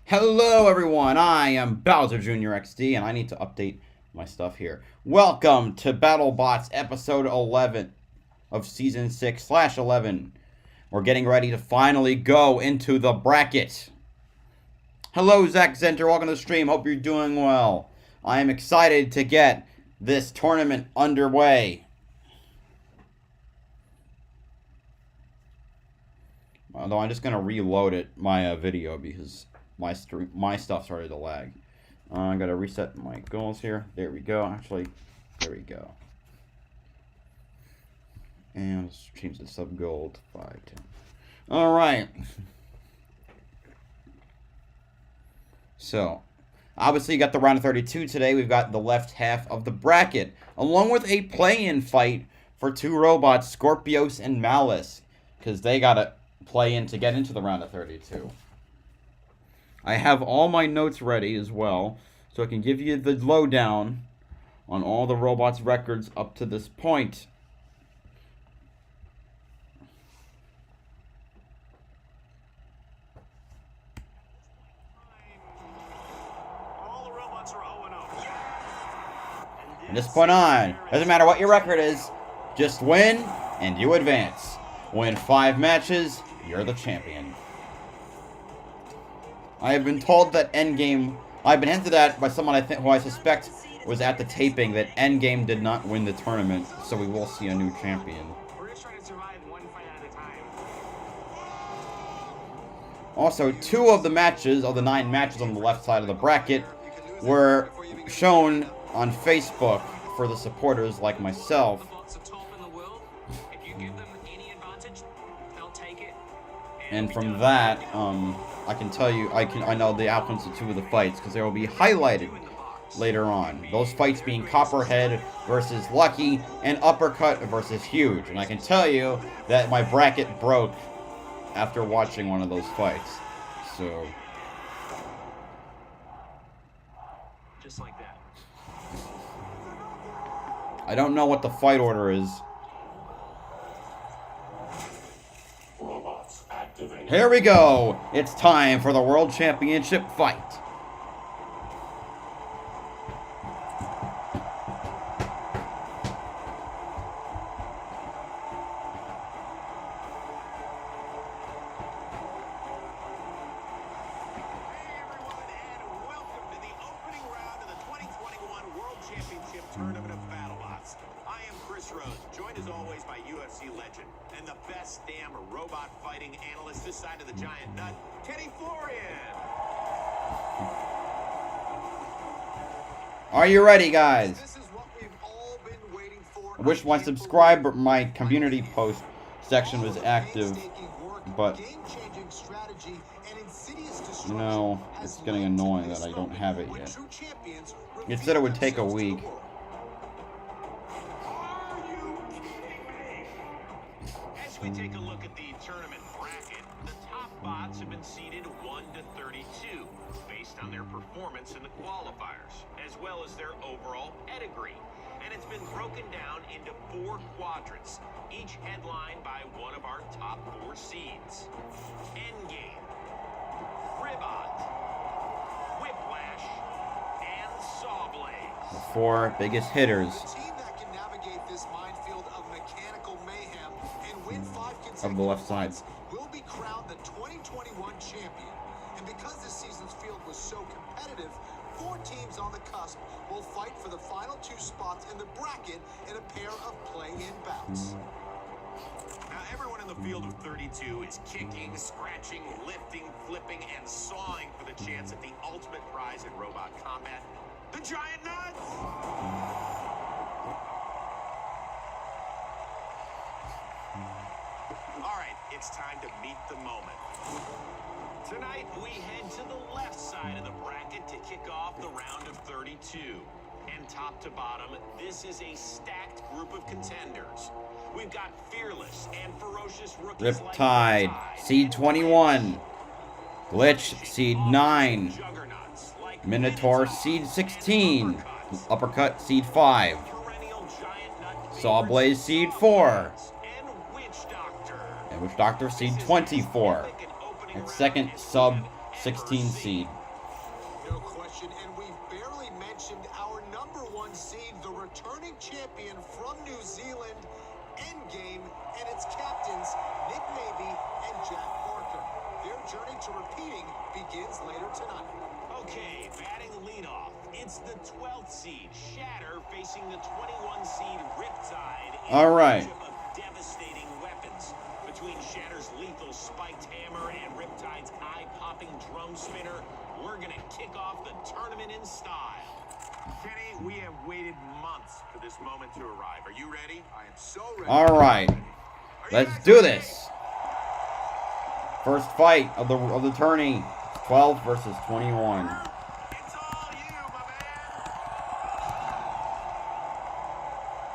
Hello everyone, I am Bowser Jr. XD and I need to update my stuff here. Welcome to Battlebots episode 11 of season 6/11. We're getting ready to finally go into the bracket. Hello Zach Zenter, welcome to the stream, hope you're doing well. I am excited to get this tournament underway. Although I'm just going to reload my video because my stuff started to lag. I gotta reset my goals here. There we go. Actually, there we go. And let's change the sub goal to 510. All right. So, obviously, you got the round of 32 today. We've got the left half of the bracket, along with a play-in fight for two robots, Scorpios and Malice, because they gotta play in to get into the round of 32. I have all my notes ready as well, so I can give you the lowdown on all the robots' records up to this point. From this point on, doesn't matter what your record is, just win and you advance. Win 5 matches, you're the champion. I have been told that Endgame, I've been hinted at by someone who I suspect was at the taping, that Endgame did not win the tournament, so we will see a new champion. We're just trying to survive one fight at a time. Also, 2 of the matches, of the 9 matches on the left side of the bracket, were shown on Facebook for the supporters like myself. And from that, I can tell you, I know the outcomes of 2 of the fights because they will be highlighted later on. Those fights being Copperhead versus Lucky and Uppercut versus Huge. And I can tell you that my bracket broke after watching one of those fights. So, Just like that. I don't know what the fight order is. Here we go. It's time for the World Championship fight. Tournament of Battlebots. I am Chris Rose, joined as always by UFC legend and the best damn robot fighting analyst this side of the giant nut, Kenny Florian. Are you ready, guys? This is what we've all been waiting for. I wish my community post section was active, but you know, it's getting annoying that I don't have it yet. It said it would take a week. As we take a look at the tournament bracket, the top bots have been seeded 1 to 32 based on their performance in the qualifiers, as well as their overall pedigree. And it's been broken down into 4 quadrants, each headlined by one of our top 4 seeds. Endgame, Riptide, Whiplash, and Sawblaze. The 4 biggest hitters of the left side will be crowned the 2021 champion. And because this season's field was so competitive, 4 teams on the cusp will fight for the final 2 spots in the bracket in a pair of play-in bouts. Now, everyone in the field of 32 is kicking, scratching, lifting, flipping, and sawing for the chance at the ultimate prize in robot combat, the giant nuts! Alright, it's time to meet the moment. Tonight, we head to the left side of the bracket to kick off the round of 32. And top to bottom, this is a stacked group of contenders. We've got fearless and ferocious rookies Riptide, like seed 21. Glitch, seed 9. Minotaur, seed 16. Uppercut, seed 5. Sawblaze, seed 4. And Witch Doctor, seed 24. And second sub 16 seed. discussion, and we've barely mentioned our #1 seed, the returning champion from New Zealand, Endgame, and its captains, Nick Mabey and Jack Barker. Their journey to repeating begins later tonight. Okay, batting leadoff. It's the 12th seed, Shatter, facing the 21 seed, Riptide. All right. In a matchup of devastating weapons. Between Shatter's lethal spiked hammer and Riptide's eye-popping drum spinner, we're going to kick off the tournament in style. Kenny, we have waited months for this moment to arrive. Are you ready? I am so ready. All right. Let's do this. First fight of the tourney. 12 versus 21. It's all you, my man.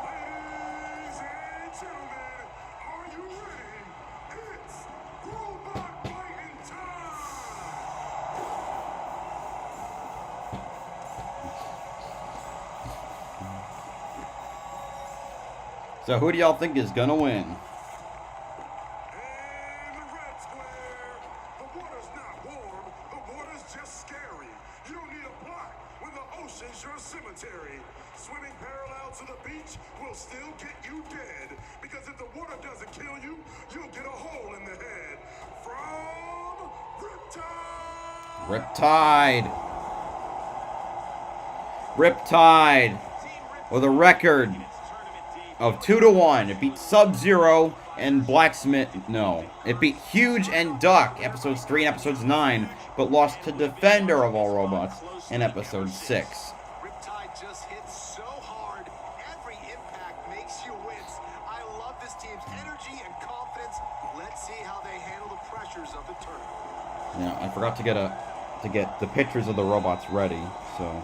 Ladies and gentlemen, are you ready? It's robot fighting time! So who do y'all think is gonna win? In the red square, the water's not warm, the water's just scary. You don't need a plot when the ocean's your cemetery. Swimming parallel to the beach will still get you dead, because if the water doesn't kill you, you'll get a hole in the head. From Riptide! Riptide with a record of 2-1. It beat Sub-Zero and Blacksmith. No, it beat Huge and Duck, episodes 3 and episodes 9, but lost to Defender of All Robots in episode 6. Riptide just hits so hard. Every impact makes you wince. I love this team's energy and confidence. Let's see how they handle the pressures of the tournament. Yeah, I forgot to get the pictures of the robots ready, so.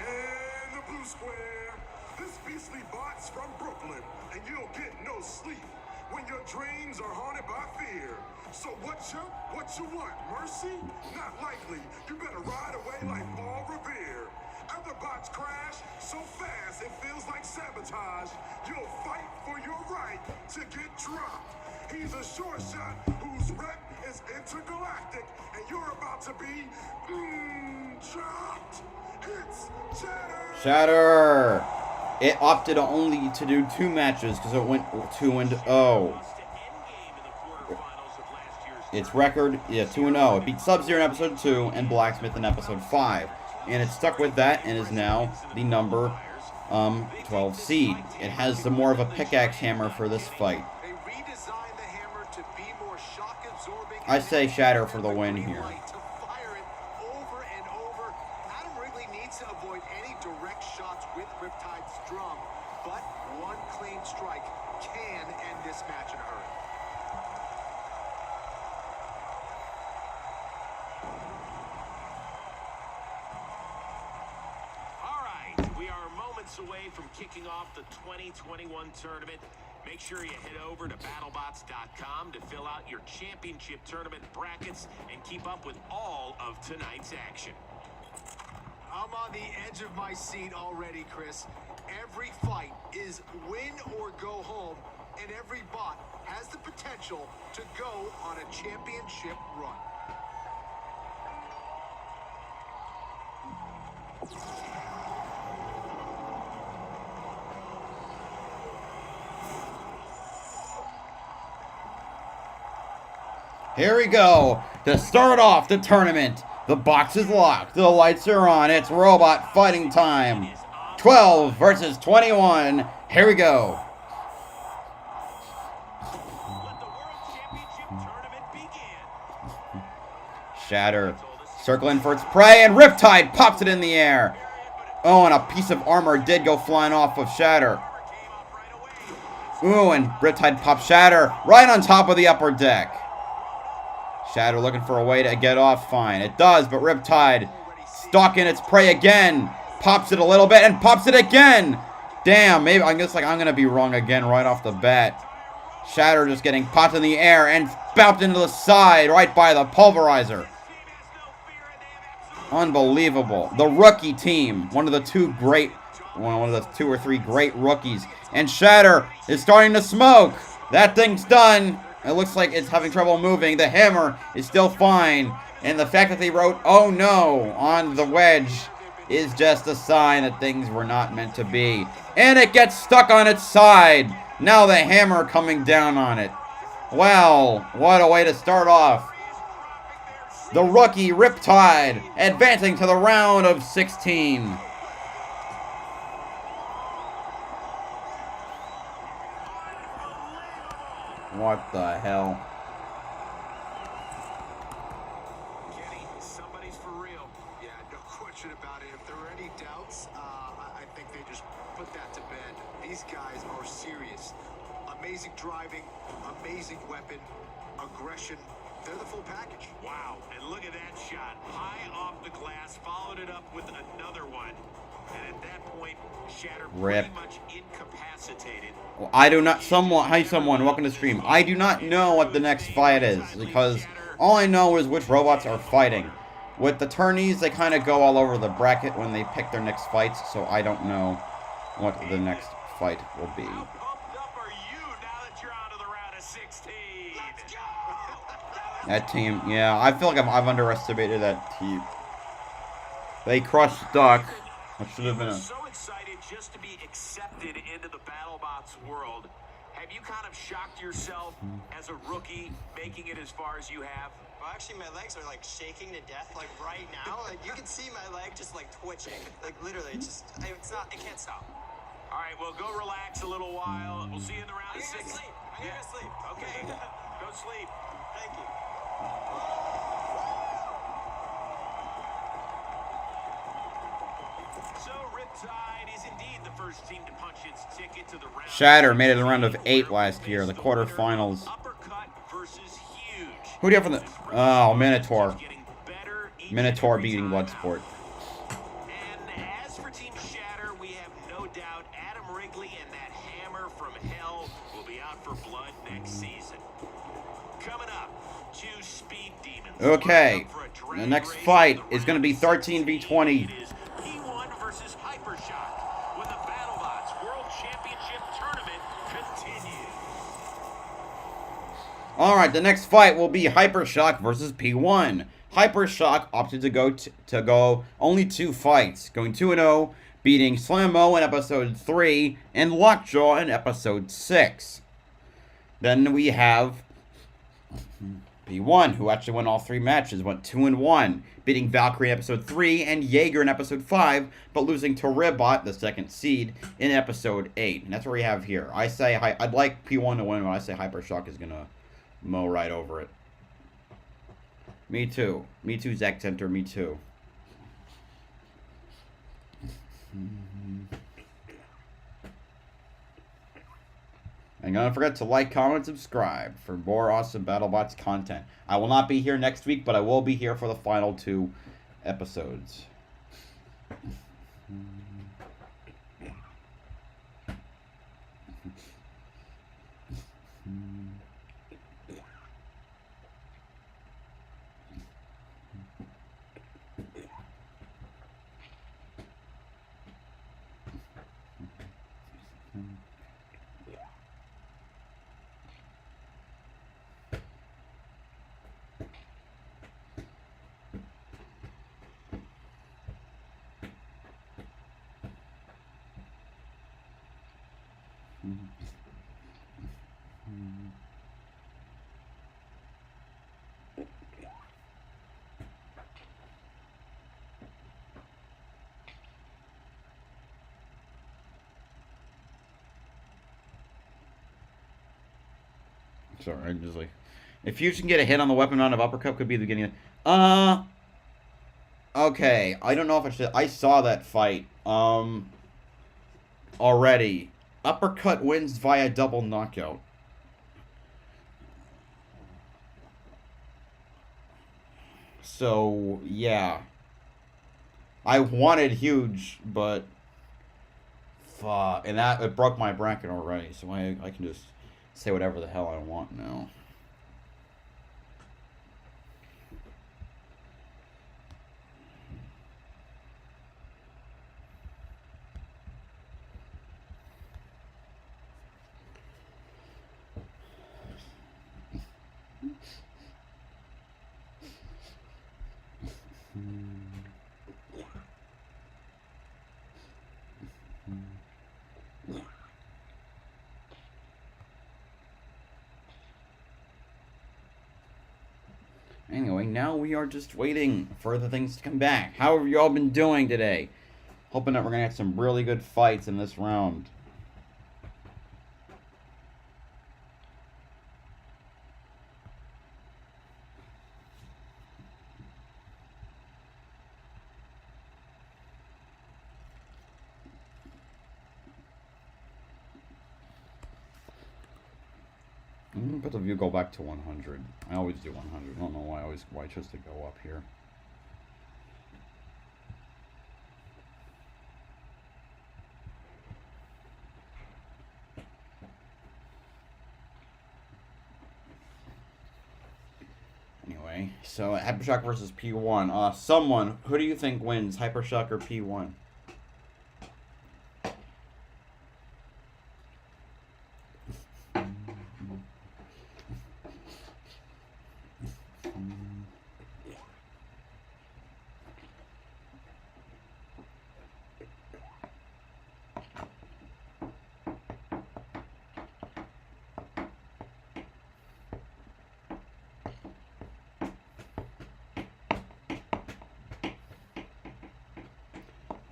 In the blue square, this beastly bot's from Brooklyn, and you'll get no sleep when your dreams are haunted by fear. So what you want? Mercy? Not likely. You better ride away like Paul Revere. Other bots crash so fast it feels like sabotage. You'll fight for your right to get dropped. He's a short shot whose rep is intergalactic, and you're about to be dropped. It's Shatter. Shatter! It opted only to do 2 matches because it went 2-0. Its record, 2-0. It beat Sub-Zero in episode 2 and Blacksmith in episode 5. And it stuck with that and is now the number 12 seed. It has the more of a pickaxe hammer for this fight. They redesigned the hammer to be more shock absorbing. I say Shatter for the win here. To fire it over and over. Adam Wrigley needs to avoid any direct shots with Riptide's drum, but one clean strike can end this match in a hurry. Away from kicking off the 2021 tournament. Make sure you head over to battlebots.com to fill out your championship tournament brackets and keep up with all of tonight's action. I'm on the edge of my seat already, Chris. Every fight is win or go home, and every bot has the potential to go on a championship run. Here we go. To start off the tournament, the box is locked. The lights are on. It's robot fighting time. 12 versus 21. Here we go. Let the World Championship tournament begin. Shatter circling for its prey, and Riptide pops it in the air. Oh, and a piece of armor did go flying off of Shatter. Ooh, and Riptide pops Shatter right on top of the upper deck. Shatter looking for a way to get off. Fine. It does, but Riptide stalking its prey again. Pops it a little bit and pops it again. Damn, maybe I guess I'm going to be wrong again right off the bat. Shatter just getting popped in the air and bounced into the side right by the pulverizer. Unbelievable. The rookie team. One of the 2 or 3 great rookies. And Shatter is starting to smoke. That thing's done. It looks like it's having trouble moving. The hammer is still fine. And the fact that they wrote, "Oh no," on the wedge is just a sign that things were not meant to be. And it gets stuck on its side. Now the hammer coming down on it. Well, what a way to start off. The rookie Riptide advancing to the round of 16. What the hell? Kenny, somebody's for real. Yeah, no question about it. If there were any doubts, I think they just put that to bed. These guys are serious. Amazing driving, amazing weapon, aggression. They're the full package. Wow, and look at that shot. High off the glass, followed it up with another one. And at that point, Shatter Rip. pretty much incapacitated. Well, I do not, hi someone, welcome to stream. I do not know what the next fight is, because all I know is which robots are fighting. With the tourneys, they kind of go all over the bracket when they pick their next fights, so I don't know what the next fight will be. How pumped up are you now that you're out of the round of 16? Let's go! That team, yeah, I feel like I've underestimated that team. They crushed Duck. That should have been a... So excited just to be accepted into the Battlebots world. Have you kind of shocked yourself as a rookie making it as far as you have? Well, actually, my legs are like shaking to death, like right now. Like you can see my leg just like twitching, like literally, just it's not, I can't stop. All right, well, go relax a little while. We'll see you in the round I'm of gonna 6. sleep. I'm gonna sleep. Okay, go sleep. Thank you. So Riptide is indeed the first team to punch its ticket to the round. Shatter made it a round of 8 last year, the quarterfinals. Uppercut versus huge. Who do you have from the... Oh, Minotaur. Minotaur beating Bloodsport. And as for Team Shatter, we have no doubt Adam Wrigley and that hammer from hell will be out for blood next season. Coming up, 2 speed demons. Okay, the next fight is going to be 13v20. It is P1 versus Hypershock when the Battlebots World Championship Tournament continues. Alright, the next fight will be Hypershock versus P1. Hypershock opted to go only 2 fights, going 2-0, beating Slammo in episode 3 and Lockjaw in episode 6. Then we have P1, who actually won all 3 matches, went 2-1, beating Valkyrie in episode 3 and Jaeger in episode 5, but losing to Ribot, the 2nd seed, in episode 8. And that's what we have here. I say I'd like P1 to win, but I say Hypershock is gonna mow right over it. Me too. Me too, Zack Center. Me too. And don't forget to like, comment, subscribe for more awesome BattleBots content. I will not be here next week, but I will be here for the final 2 episodes. Sorry, I'm just like, if you can get a hit on the weapon round of uppercut, could be the beginning of, okay, I don't know if I should, I saw that fight, already. Uppercut wins via double knockout. So, yeah. I wanted huge, but, fuck, and that, it broke my bracket already, so I can just say whatever the hell I want now. Anyway, now we are just waiting for the things to come back. How have you all been doing today? Hoping that we're going to have some really good fights in this round. But the view go back to 100. I always do 100. I don't know why I chose to go up here. Anyway, so Hypershock versus P1. Someone, who do you think wins, Hypershock or P1?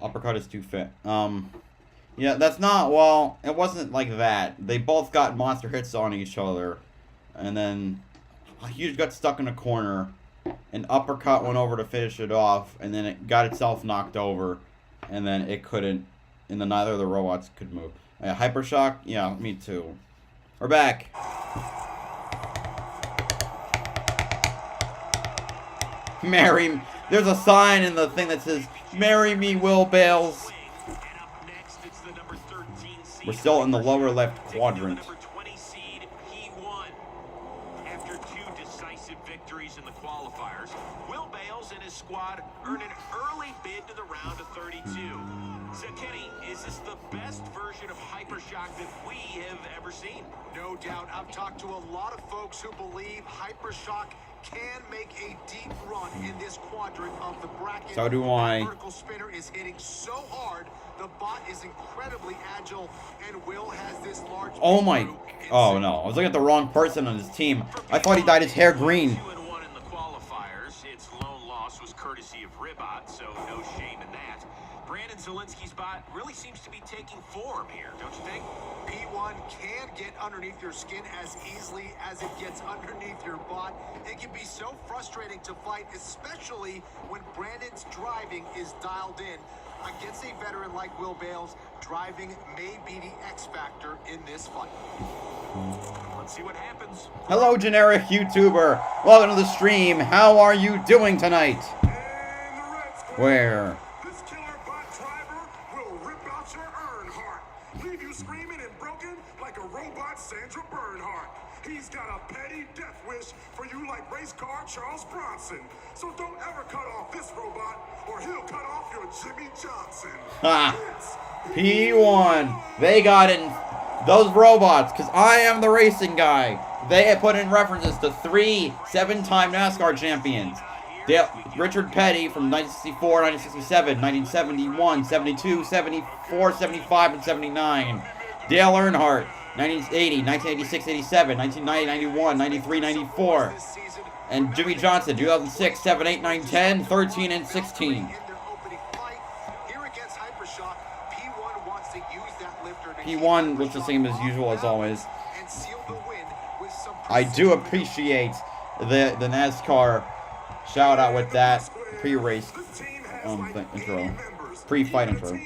Uppercut is too fit. Yeah, that's not, well, it wasn't like that. They both got monster hits on each other. And then Hughes got stuck in a corner. An uppercut went over to finish it off. And then it got itself knocked over. And then it couldn't, and then neither of the robots could move. Hypershock? Yeah, me too. We're back. Marry. There's a sign in the thing that says, "Marry me, Will Bales." We're still in the lower left quadrant. After 2 decisive victories in the qualifiers, Will Bales and his squad earn an early bid to the round of 32. So, Kenny, is this the best version of Hypershock that we have ever seen? No doubt. I've talked to a lot of folks who believe Hypershock can make a deep run in this quadrant of the bracket. So do I. The vertical spinner is hitting so hard. The bot is incredibly agile, and Will has this large. Oh my. Oh no. I was looking at the wrong person on his team. I thought he dyed his hair green. 2-1 in the qualifiers. Its lone loss was courtesy of Ribot, so no shame in that. Brandon Zielinski's bot really seems to be taking form here, don't you think? P1 can get underneath your skin as easily as it gets underneath your bot. It can be so frustrating to fight, especially when Brandon's driving is dialed in. Against a veteran like Will Bales, driving may be the X factor in this fight. Let's see what happens. Hello, generic YouTuber. Welcome to the stream. How are you doing tonight? Where? This killer bot driver will rip out your Earnhardt, leave you screaming and broken like a robot Sandra Bernhardt. He's got a petty death wish for you like race car Charles Bronson. So don't ever cut off this robot, or he'll cut off your Jimmy Johnson. Ha! P1. They got in those robots, because I am the racing guy. They had put in references to 3 7-time NASCAR champions. Richard Petty from 1964, 1967, 1971, 72, 74, 75, and 79. Dale Earnhardt, 1980, 1986, 87, 1990, 91, 93, 94. And Jimmy Johnson, 2006, 7, 8, 9, 10, 13, and 16. P1 looks the same as usual as always. I do appreciate the NASCAR shout out with that pre-race intro, pre-fight intro.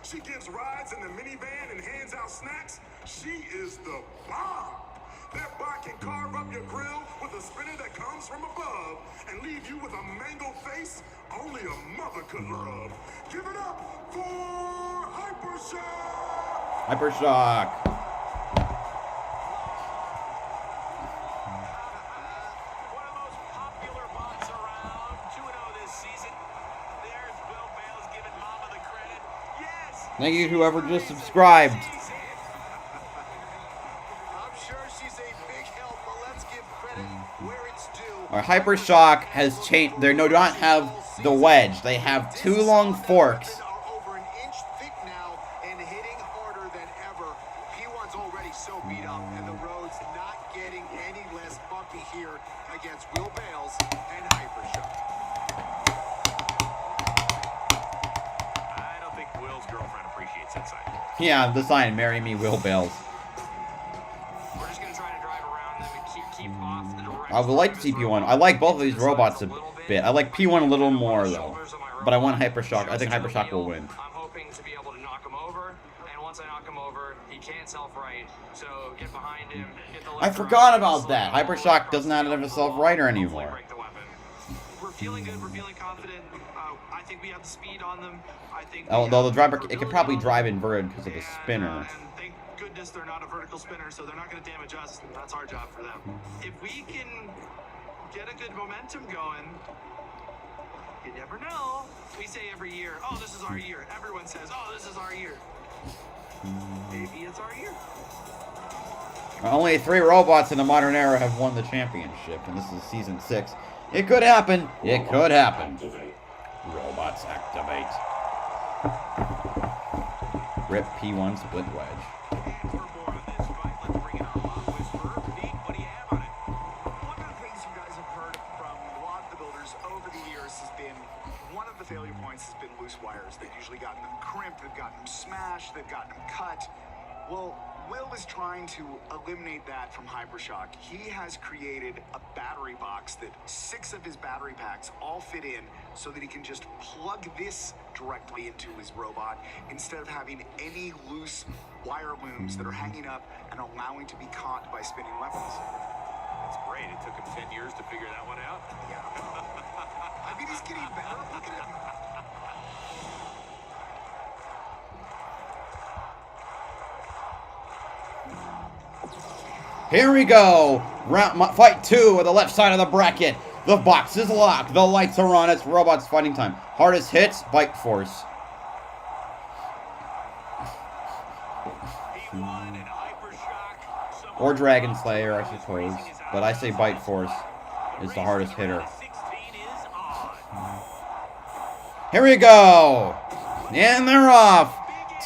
She gives rides in the minivan and hands out snacks. She is the bomb. That bot can carve up your grill with a spinner that comes from above and leave you with a mango face only a mother could love. Give it up for Hypershock! Hypershock. Thank you to whoever just subscribed. I'm sure she's a big help, but let's give credit where it's due. Our Hypershock has changed. They do not have the wedge. They have 2 long forks. Are over an inch thick now and hitting harder than ever. P1's already so beat up, and the road's not getting any less bumpy here against Will Bales and Hypershock. I don't think Will's girlfriend appreciates that side. Yeah, the sign, marry me, Will Bales. We're just gonna try to drive around them and keep off the direct. I would like to see P1. I like both of these robots a bit. I like P1 a little more, though. But I want Hypershock. I think Hypershock will win. I'm hoping to be able to knock him over, and once I knock him over, he can't self-right. So get behind him. Get the I forgot about that. Hypershock doesn't have a self-righter anymore. Break the weapon. We're feeling good. We're feeling confident. I think we have the speed on them. I think. Although the driver, it could probably drive inverted because of the spinner. And thank goodness they're not a vertical spinner, so they're not going to damage us. That's our job for them. If we can get a good momentum going, you never know. We say every year, oh, this is our year. Everyone says, oh, this is our year. Maybe it's our year. Only 3 robots in the modern era have won the championship, and this is season 6. It could happen. It could happen. Robots activate. Rip P1 split wedge. And for more on this fight, let's bring in our Mob Whisperer. Pete, what do you have on it? One of the things you guys have heard from a lot of the builders over the years has been one of the failure points has been loose wires. They've usually gotten them crimped, they've gotten them smashed, they've gotten them cut. Well, Will is trying to eliminate that from Hypershock. He has created a battery box that 6 of his battery packs all fit in so that he can just plug this directly into his robot instead of having any loose wire looms that are hanging up and allowing to be caught by spinning weapons. That's great. It took him 10 years to figure that one out. Yeah. I mean, he's getting better. Look at him. Here we go. Fight 2 of the left side of the bracket. The box is locked. The lights are on. It's robots fighting time. Hardest hits, Bite Force. P1 and Hypershock. Or Dragon Slayer, I suppose. But I say Bite Force is the hardest hitter. 16 is on. Here we go. And they're off.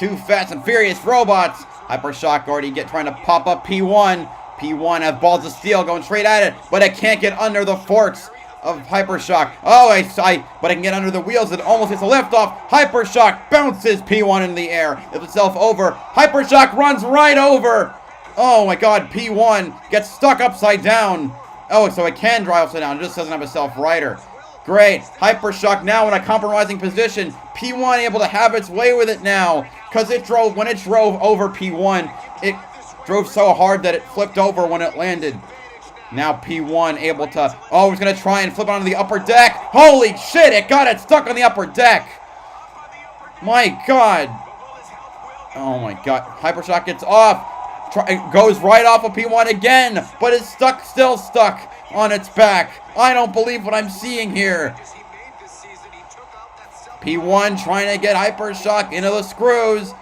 2 fast and furious robots. Hypershock already trying to pop up P1. P1 has balls of steel going straight at it, but it can't get under the forks of Hypershock. Oh, but it can get under the wheels. It almost gets a lift off. Hypershock bounces P1 into the air. Lifts itself over. Hypershock runs right over. Oh my God, P1 gets stuck upside down. Oh, so it can drive upside down. It just doesn't have a self-rider. Great. Hypershock now in a compromising position. P1 able to have its way with it now. Because when it drove over P1, it drove so hard that it flipped over when it landed. Now P1 able to, oh, he's going to try and flip onto the upper deck. Holy shit, it got it stuck on the upper deck. My God. Oh my God. Hypershock gets off. It goes right off of P1 again, but it's still stuck on its back. I don't believe what I'm seeing here. P1 trying to get Hypershock into the screws.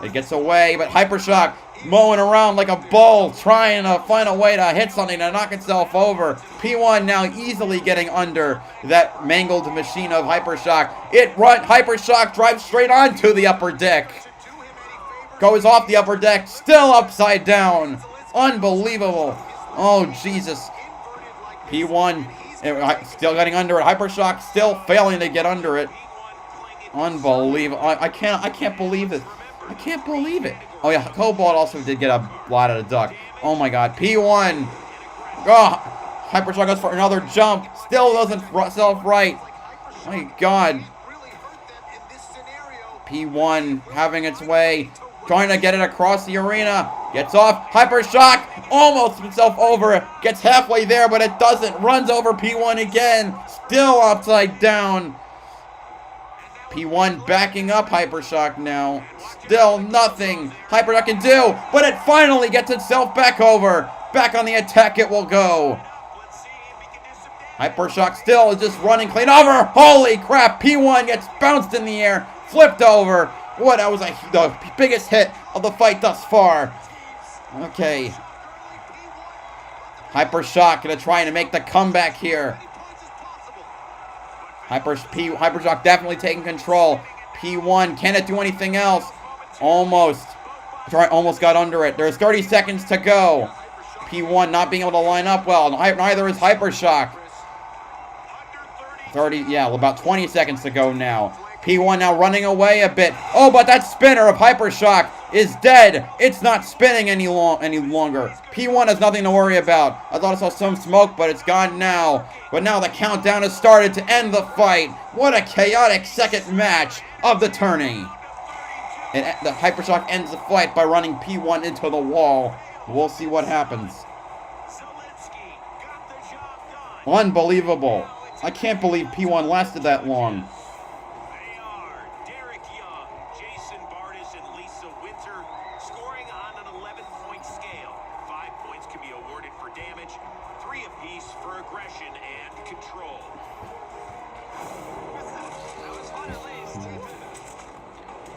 It gets away, but Hypershock mowing around like a bull, trying to find a way to hit something to knock itself over. P1 now easily getting under that mangled machine of Hypershock. Hypershock drives straight onto the upper deck. Goes off the upper deck, still upside down. Unbelievable. Oh, Jesus. P1 still getting under it. Hypershock still failing to get under it. Unbelievable. I can't believe this. I can't believe it. Oh yeah, Cobalt also did get a lot out of duck. Oh my God, P1. Oh, Hypershock goes for another jump. Still doesn't self-right. My God. P1 having its way. Trying to get it across the arena. Gets off. Hypershock almost himself over. Gets halfway there, but it doesn't. Runs over P1 again. Still upside down. P1 backing up Hypershock now. Still nothing Hypershock can do, but it finally gets itself back over. Back on the attack it will go. Hypershock still is just running clean over. Holy crap, P1 gets bounced in the air, flipped over. What, that was the biggest hit of the fight thus far. Okay. Hypershock gonna try to make the comeback here. Hypershock definitely taking control. P1, can it do anything else? Almost. Almost got under it. There's 30 seconds to go. P1 not being able to line up well. Neither is Hypershock. 30, yeah, about 20 seconds to go now. P1 now running away a bit. Oh, but that spinner of Hypershock is dead. It's not spinning any longer. P1 has nothing to worry about. I thought I saw some smoke, but it's gone now. But now the countdown has started to end the fight. What a chaotic second match of the tourney. And the Hypershock ends the fight by running P1 into the wall. We'll see what happens. Unbelievable. I can't believe P1 lasted that long.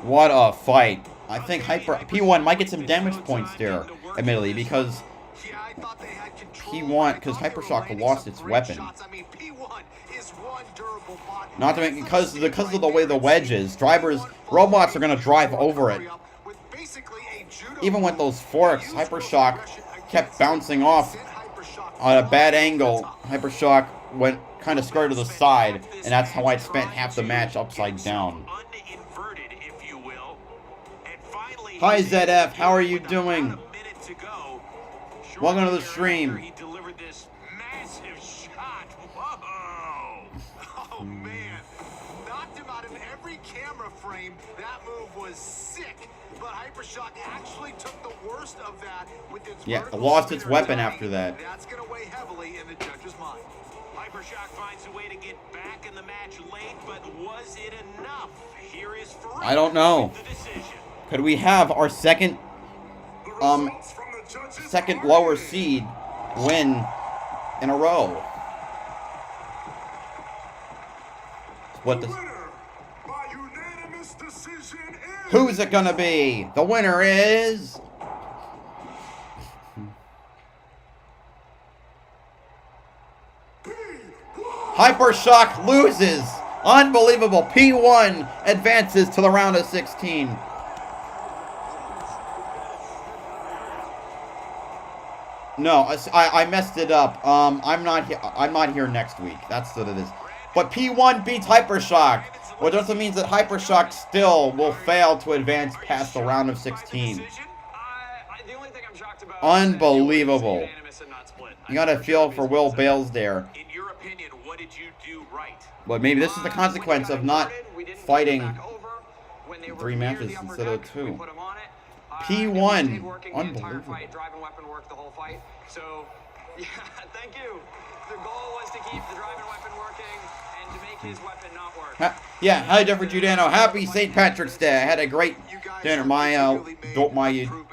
What a fight. I think P1 might get some damage points there, admittedly, because P1, because Hypershock lost its weapon. Not to make, because of the way the wedge is, robots are going to drive over it. Even with those forks, Hypershock kept bouncing off on a bad angle. Hypershock went kind of skirted to the side, and that's how I spent half the match upside down. Hi ZF, how are you doing? Welcome to the stream. He delivered this massive shot. Whoa! Oh man, knocked him out in every camera frame. That move was sick, but Hypershock actually took the worst of that with its lost its weapon after that. That's gonna weigh heavily in the judge's mind. Hypershock finds a way to get back in the match late, but was it enough? Here is I don't know. Could we have our second lower seed win in a row? What the? Who's it gonna be? The winner is Hypershock loses. Unbelievable. P1 advances to the round of 16. No, I messed it up. I'm not here next week. That's what it is. But P1 beats Hypershock, which also means that Hypershock still will fail to advance past the round of 16. Unbelievable. You got to feel for Will Bales there. In your opinion, what did you do right? But maybe this is the consequence of not fighting 3 matches instead of 2. P1, unbelievable. So, yeah, thank you. The goal was to keep the driving weapon working and to make his weapon not work. Yeah, hi, Jeffrey Giudano. Happy St. Patrick's Day. I had a great dinner. My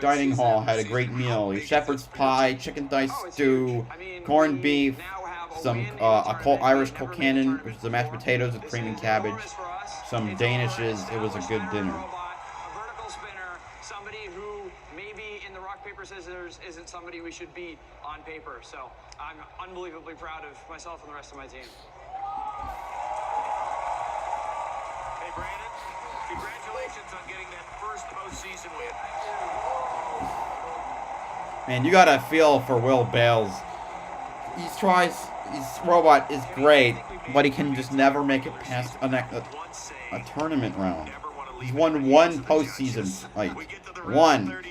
dining hall had a great meal. Shepherd's pie, chicken thigh stew, corned beef, some Irish colcannon, which is the mashed potatoes with cream and cabbage, some Danishes. It was a good dinner. Scissors isn't somebody we should beat on paper, so I'm unbelievably proud of myself and the rest of my team. Hey Brandon, congratulations on getting that first postseason win. Man, you gotta feel for Will Bales. His robot is great, but he can just never make it past a tournament round. He's won 1 postseason fight. 1.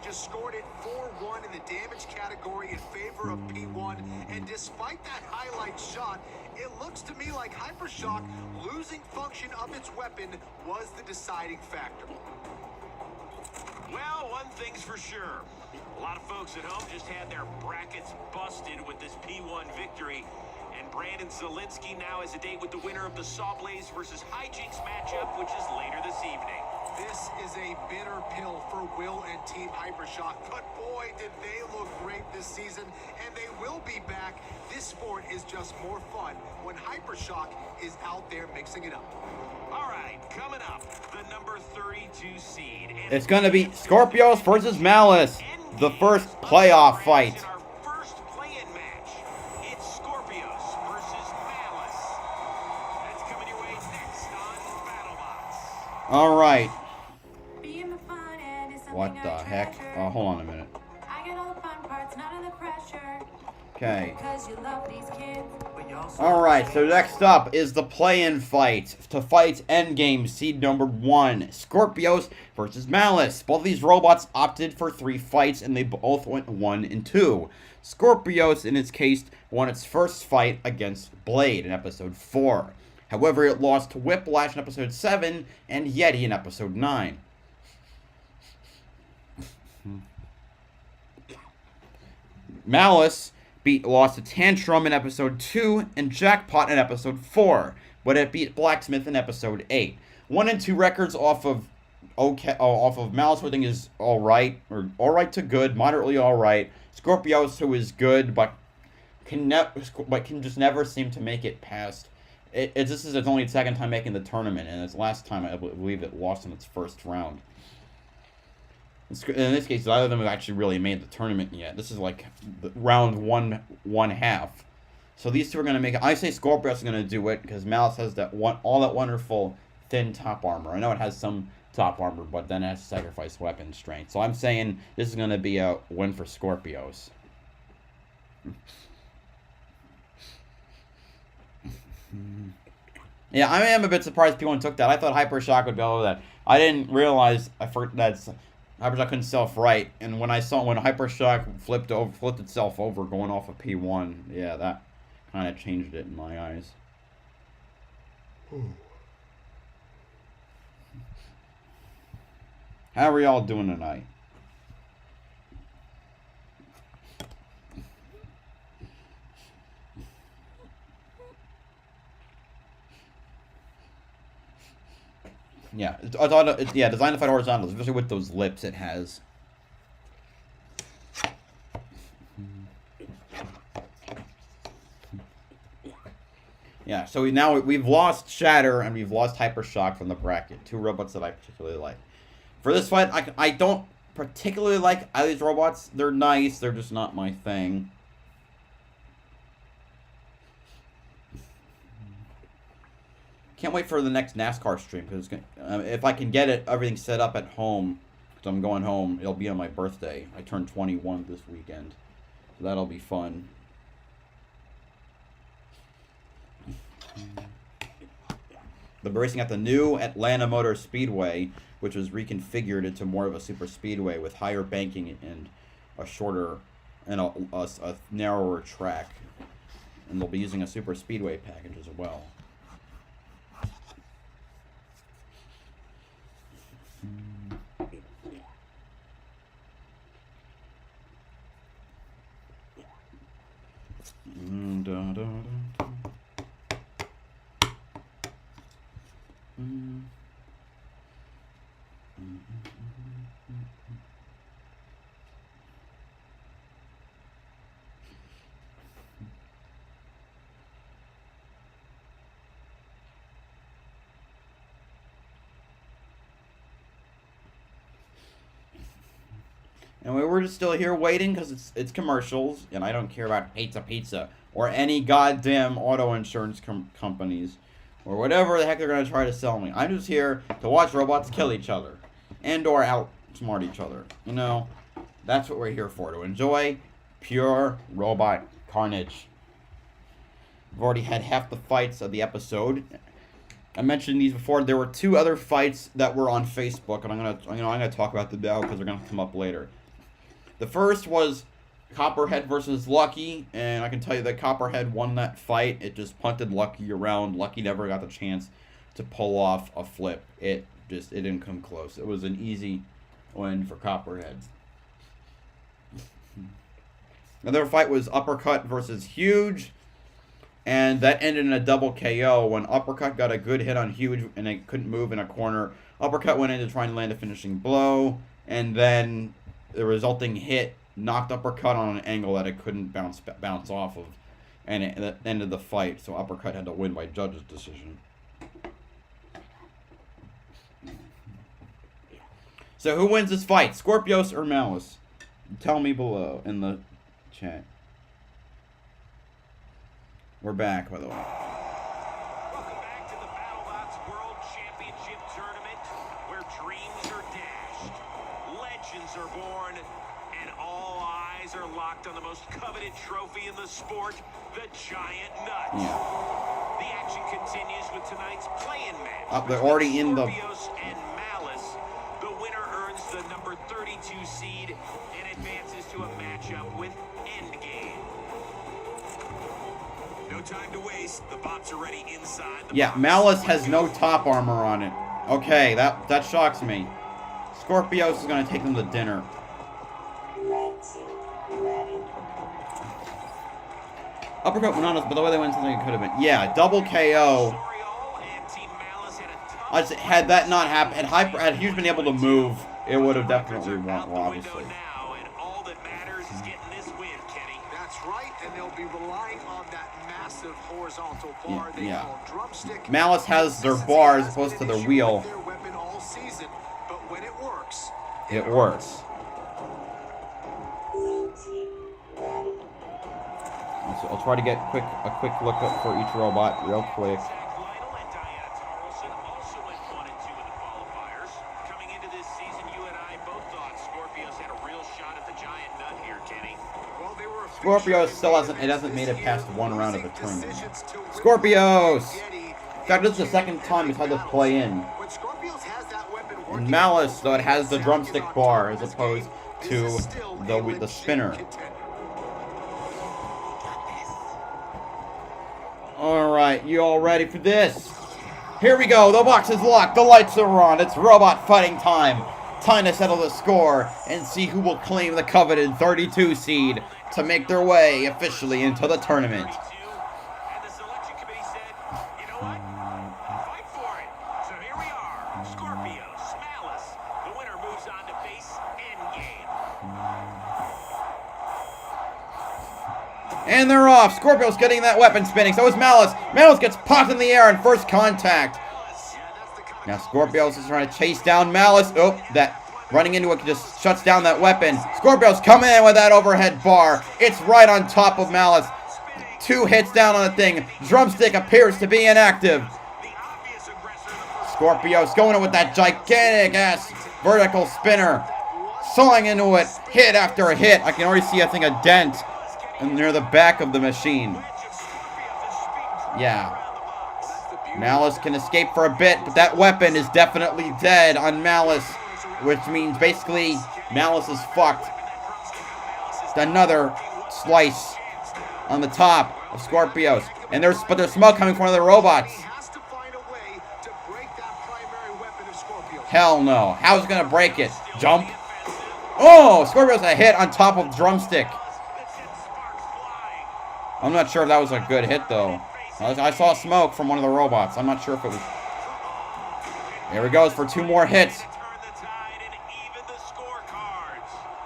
Scored it 4-1 in the damage category in favor of P1, and despite that highlight shot, it looks to me like Hypershock losing function of its weapon was the deciding factor. Well, one thing's for sure. A lot of folks at home just had their brackets busted with this P1 victory. And Brandon Zielinski now has a date with the winner of the Sawblaze versus Hijinks matchup, which is later this evening. This is a bitter pill for Will and Team Hypershock, but boy, did they look great this season, and they will be back. This sport is just more fun when Hypershock is out there mixing it up. All right, coming up, the number 32 seed. It's going to be Scorpios versus Malice, the first playoff fight. Our first play-in match, it's Scorpios versus Malice. That's coming your way next on Battlebots. Alright. Being the fun and is What something the I heck? treasure. Oh, hold on a minute. I get all the fun parts, none of the pressure. Okay. Because you love these kids. But you also Alright, so next up is the play-in fight. To fight Endgame seed number 1. Scorpios versus Malice. Both of these robots opted for 3 fights, and they both went 1 and 2. Scorpios, in its case, won its first fight against Blade in episode 4. However, it lost to Whiplash in episode 7 and Yeti in episode 9. Malice lost to Tantrum in episode 2 and Jackpot in episode 4, but it beat Blacksmith in episode 8. 1 and 2 records off of Malice, I think, is alright, or alright to good, moderately alright. Scorpios, who is good, but can just never seem to make it past. This is its only second time making the tournament, and its last time, I believe, it lost in its first round. In this case, neither of them have actually really made the tournament yet. This is like round one half. So these two are going to make it. I say Scorpios is going to do it because Malice has all that wonderful thin top armor. I know it has some top armor, but then it has to sacrifice weapon strength. So I'm saying this is going to be a win for Scorpios. Yeah, I am a bit surprised people took that. I thought Hypershock would be over that. I didn't realize that Hypershock couldn't self-right, and when Hypershock flipped itself over going off of P1, yeah, that kind of changed it in my eyes. How are y'all doing tonight? Yeah, designed to fight horizontal, especially with those lips it has. Yeah, so we've lost Shatter and we've lost Hypershock from the bracket. 2 robots that I particularly like. For this fight, I don't particularly like either of these robots. They're nice, they're just not my thing. Can't wait for the next NASCAR stream, because if I can get everything set up at home, because I'm going home, it'll be on my birthday. I turned 21 this weekend, so that'll be fun. They're racing at the new Atlanta Motor Speedway, which was reconfigured into more of a super speedway with higher banking and a shorter and a narrower track, and they'll be using a super speedway package as well. And we're just still here waiting because it's commercials, and I don't care about pizza or any goddamn auto insurance companies or whatever the heck they're going to try to sell me. I'm just here to watch robots kill each other and or outsmart each other. You know, that's what we're here for, to enjoy pure robot carnage. I've already had half the fights of the episode. I mentioned these before. There were 2 other fights that were on Facebook, and I'm gonna talk about them now because they're gonna come up later. The first was Copperhead versus Lucky, and I can tell you that Copperhead won that fight. It just punted Lucky around. Lucky never got the chance to pull off a flip. It didn't come close. It was an easy win for Copperhead. Another fight was Uppercut versus Huge, and that ended in a double KO when Uppercut got a good hit on Huge and it couldn't move in a corner. Uppercut went in to try and land a finishing blow, and then the resulting hit knocked Uppercut on an angle that it couldn't bounce off of, and it ended the fight. So Uppercut had to win by judge's decision. So who wins this fight, Scorpios or Malice? Tell me below in the chat. We're back, by the way. Welcome back to the Battlebots World Championship Tournament. are born, and all eyes are locked on the most coveted trophy in the sport, the Giant Nut. Yeah. The action continues with tonight's play-in match. They're already in the... Scorpios and Malice. The winner earns the number 32 seed and advances to a matchup with Endgame. No time to waste. The bots are ready inside. Yeah, Malice has no top armor on it. Okay, that shocks me. Scorpios is gonna take them to dinner. Uppercut went on us, but the way they went, something it could have been. Yeah, double KO. Had that not happened, had Hughes been able to move, it would have definitely won, well, obviously. That's right, and they'll be relying on that massive horizontal bar they call drumstick. Malice has their bar as opposed to their wheel. Their weapon all season, but when it works, it works. So I'll try to get a quick look up for each robot real quick. Scorpios still hasn't made it past one round of a tournament. Scorpios! In fact, this is the second time it's had to play in. And Malice, though, it has the drumstick bar as opposed to the spinner. Alright, you all ready for this? Here we go, the box is locked, the lights are on, it's robot fighting time. Time to settle the score and see who will claim the coveted 32 seed to make their way officially into the tournament. And the selection committee said, you know what? Fight for it. So here we are. Scorpios, Malice. The winner moves on to face Endgame. And they're off. Scorpios getting that weapon spinning. So is Malice. Malice gets popped in the air in first contact. Now Scorpios is trying to chase down Malice. Oh, that running into it just shuts down that weapon. Scorpios coming in with that overhead bar. It's right on top of Malice. 2 hits down on the thing. Drumstick appears to be inactive. Scorpios going in with that gigantic ass vertical spinner. Sawing into it. Hit after a hit. I can already see, I think, a dent near the back of the machine. Yeah. Malice can escape for a bit, but that weapon is definitely dead on Malice. Which means basically Malice is fucked. Another slice on the top of Scorpios. And there's smoke coming from one of the robots. Hell no. How's it gonna break it? Jump? Oh! Scorpios a hit on top of drumstick. I'm not sure if that was a good hit though. I saw smoke from one of the robots. I'm not sure if it was. There he goes for 2 more hits.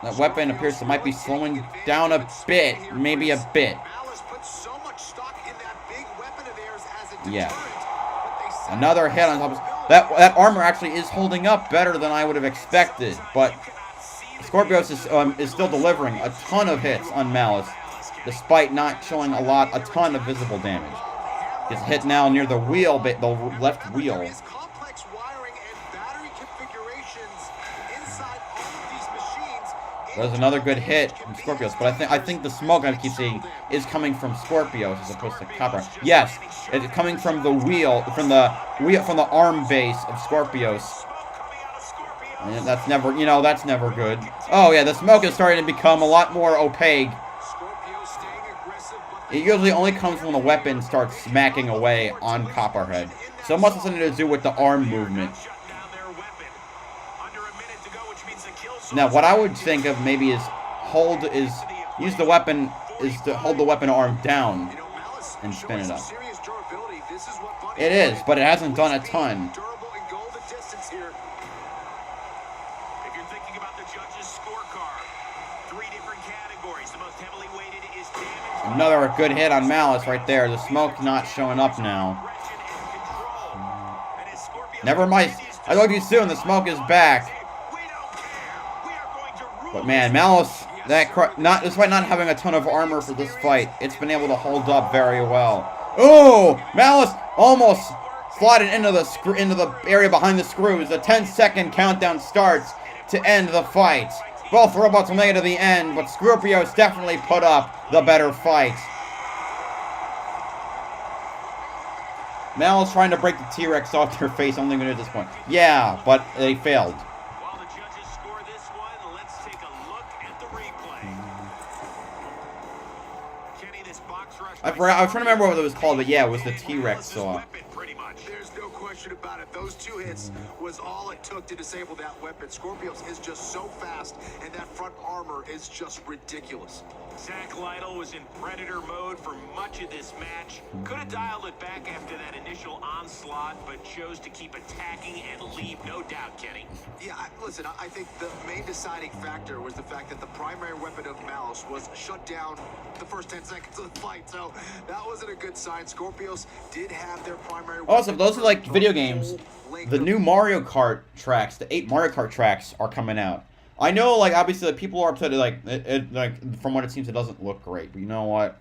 That weapon appears to might be slowing down a bit. Maybe a bit. Yeah. Another hit on top of that armor actually is holding up better than I would have expected. But Scorpios is still delivering a ton of hits on Malice, despite not showing a ton of visible damage. Gets hit now near the wheel, the left wheel. There's another good hit from Scorpios, but I think the smoke I keep seeing is coming from Scorpios as opposed to Copper. Yes, it's coming from the wheel, from the arm base of Scorpios. And that's never, that's never good. Oh yeah, the smoke is starting to become a lot more opaque. It usually only comes when the weapon starts smacking away on Copperhead. So it must have something to do with the arm movement. Now, what I would think of maybe use the weapon to hold the weapon arm down and spin it up. It is, but it hasn't done a ton. If you're thinking about the judges' scorecard, 3 different categories. The most heavily weighted is damage. Another good hit on Malice right there. The smoke's not showing up now. Never mind. I told you soon, the smoke is back. But man, Malice, despite not having a ton of armor for this fight, it's been able to hold up very well. Oh, Malice almost slotted into the area behind the screws. The 10-second countdown starts to end the fight. Both robots will make it to the end, but Scorpios definitely put up the better fight. Malice trying to break the T-Rex off their face, only going to at this point. Yeah, but they failed. While the judges score this one, let's take a look at the replay. Kenny, this box rush I was trying to remember what it was called, but yeah, it was the T-Rex saw. Pretty much. There's no question about it. Those 2 hits was all it took to disable that weapon. Scorpios is just so fast, and that front armor is just ridiculous. Zach Lytle was in Predator mode for much of this match. Could have dialed it back after that initial onslaught, but chose to keep attacking and leave no doubt, Kenny. Yeah, listen, I think the main deciding factor was the fact that the primary weapon of Malice was shut down the first 10 seconds of the fight, so that wasn't a good sign. Scorpios did have their primary weapon. Also, if those are like video games, the new Mario Kart tracks, the 8 Mario Kart tracks are coming out. I know, like, obviously, like, people are upset, like, like, from what it seems, it doesn't look great, but you know what?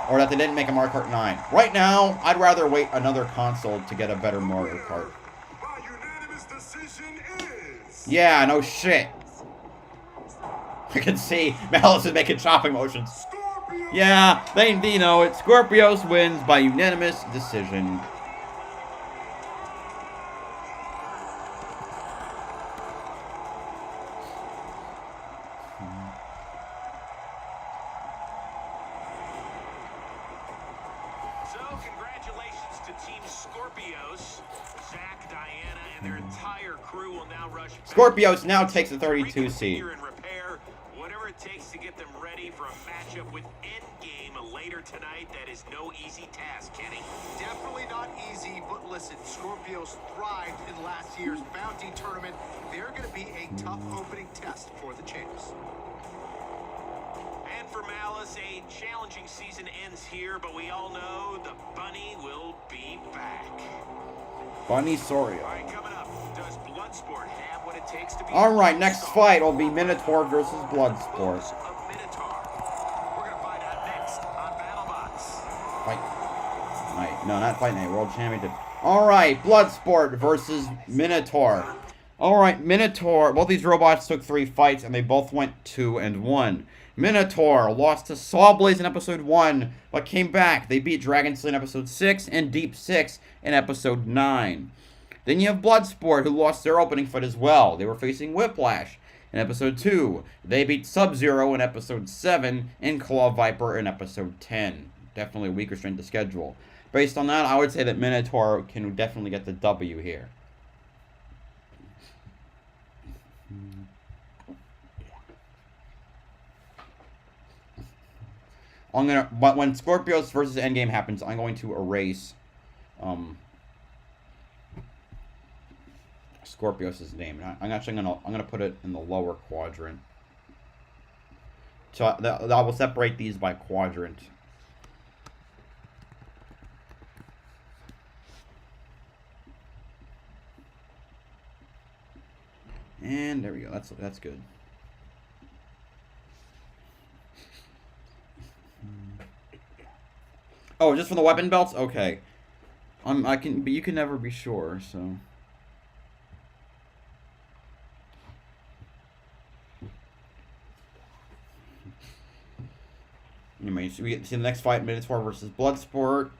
Or that they didn't make a Mario Kart 9. Right now, I'd rather wait another console to get a better Mario Kart. By unanimous decision is... Yeah, no shit. You can see Malice is making chopping motions. Scorpio. Yeah, they know it. Scorpios wins by unanimous decision. So, congratulations to Team Scorpios. Zach, Diana, and their entire crew will now rush back. Scorpios now takes the 32 seed. And repair whatever it takes to get them ready for a matchup with Endgame later tonight. That is no easy task, Kenny. Definitely not easy, but listen, Scorpios thrived in last year's Bounty Tournament. They're going to be a tough opening test for the champs. And for Malice, a challenging season ends here, but we all know the bunny will be back. Bunny Sorio. All right, coming up, does Bloodsport have what it takes to be... Alright, next fight will be Minotaur versus Bloodsport. Of Minotaur. We're going to find out next on Battlebots. Fight night. No, not fight night. World Championship. Alright, Bloodsport versus Minotaur. Alright, Minotaur. Both these robots took 3 fights, and they both went 2-1. Minotaur lost to Sawblaze in episode 1, but came back. They beat Dragon Slayer in episode 6 and Deep 6 in episode 9. Then you have Bloodsport, who lost their opening fight as well. They were facing Whiplash in episode 2. They beat Sub-Zero in episode 7 and Claw Viper in episode 10. Definitely a weaker strength of schedule. Based on that, I would say that Minotaur can definitely get the W here. But when Scorpios versus Endgame happens, I'm going to erase Scorpios' name. I'm actually gonna put it in the lower quadrant. So I will separate these by quadrant. And there we go. That's good. Oh, just for the weapon belts? Okay. But you can never be sure, so. Anyway, so we get to see the next fight, Minotaur versus Bloodsport.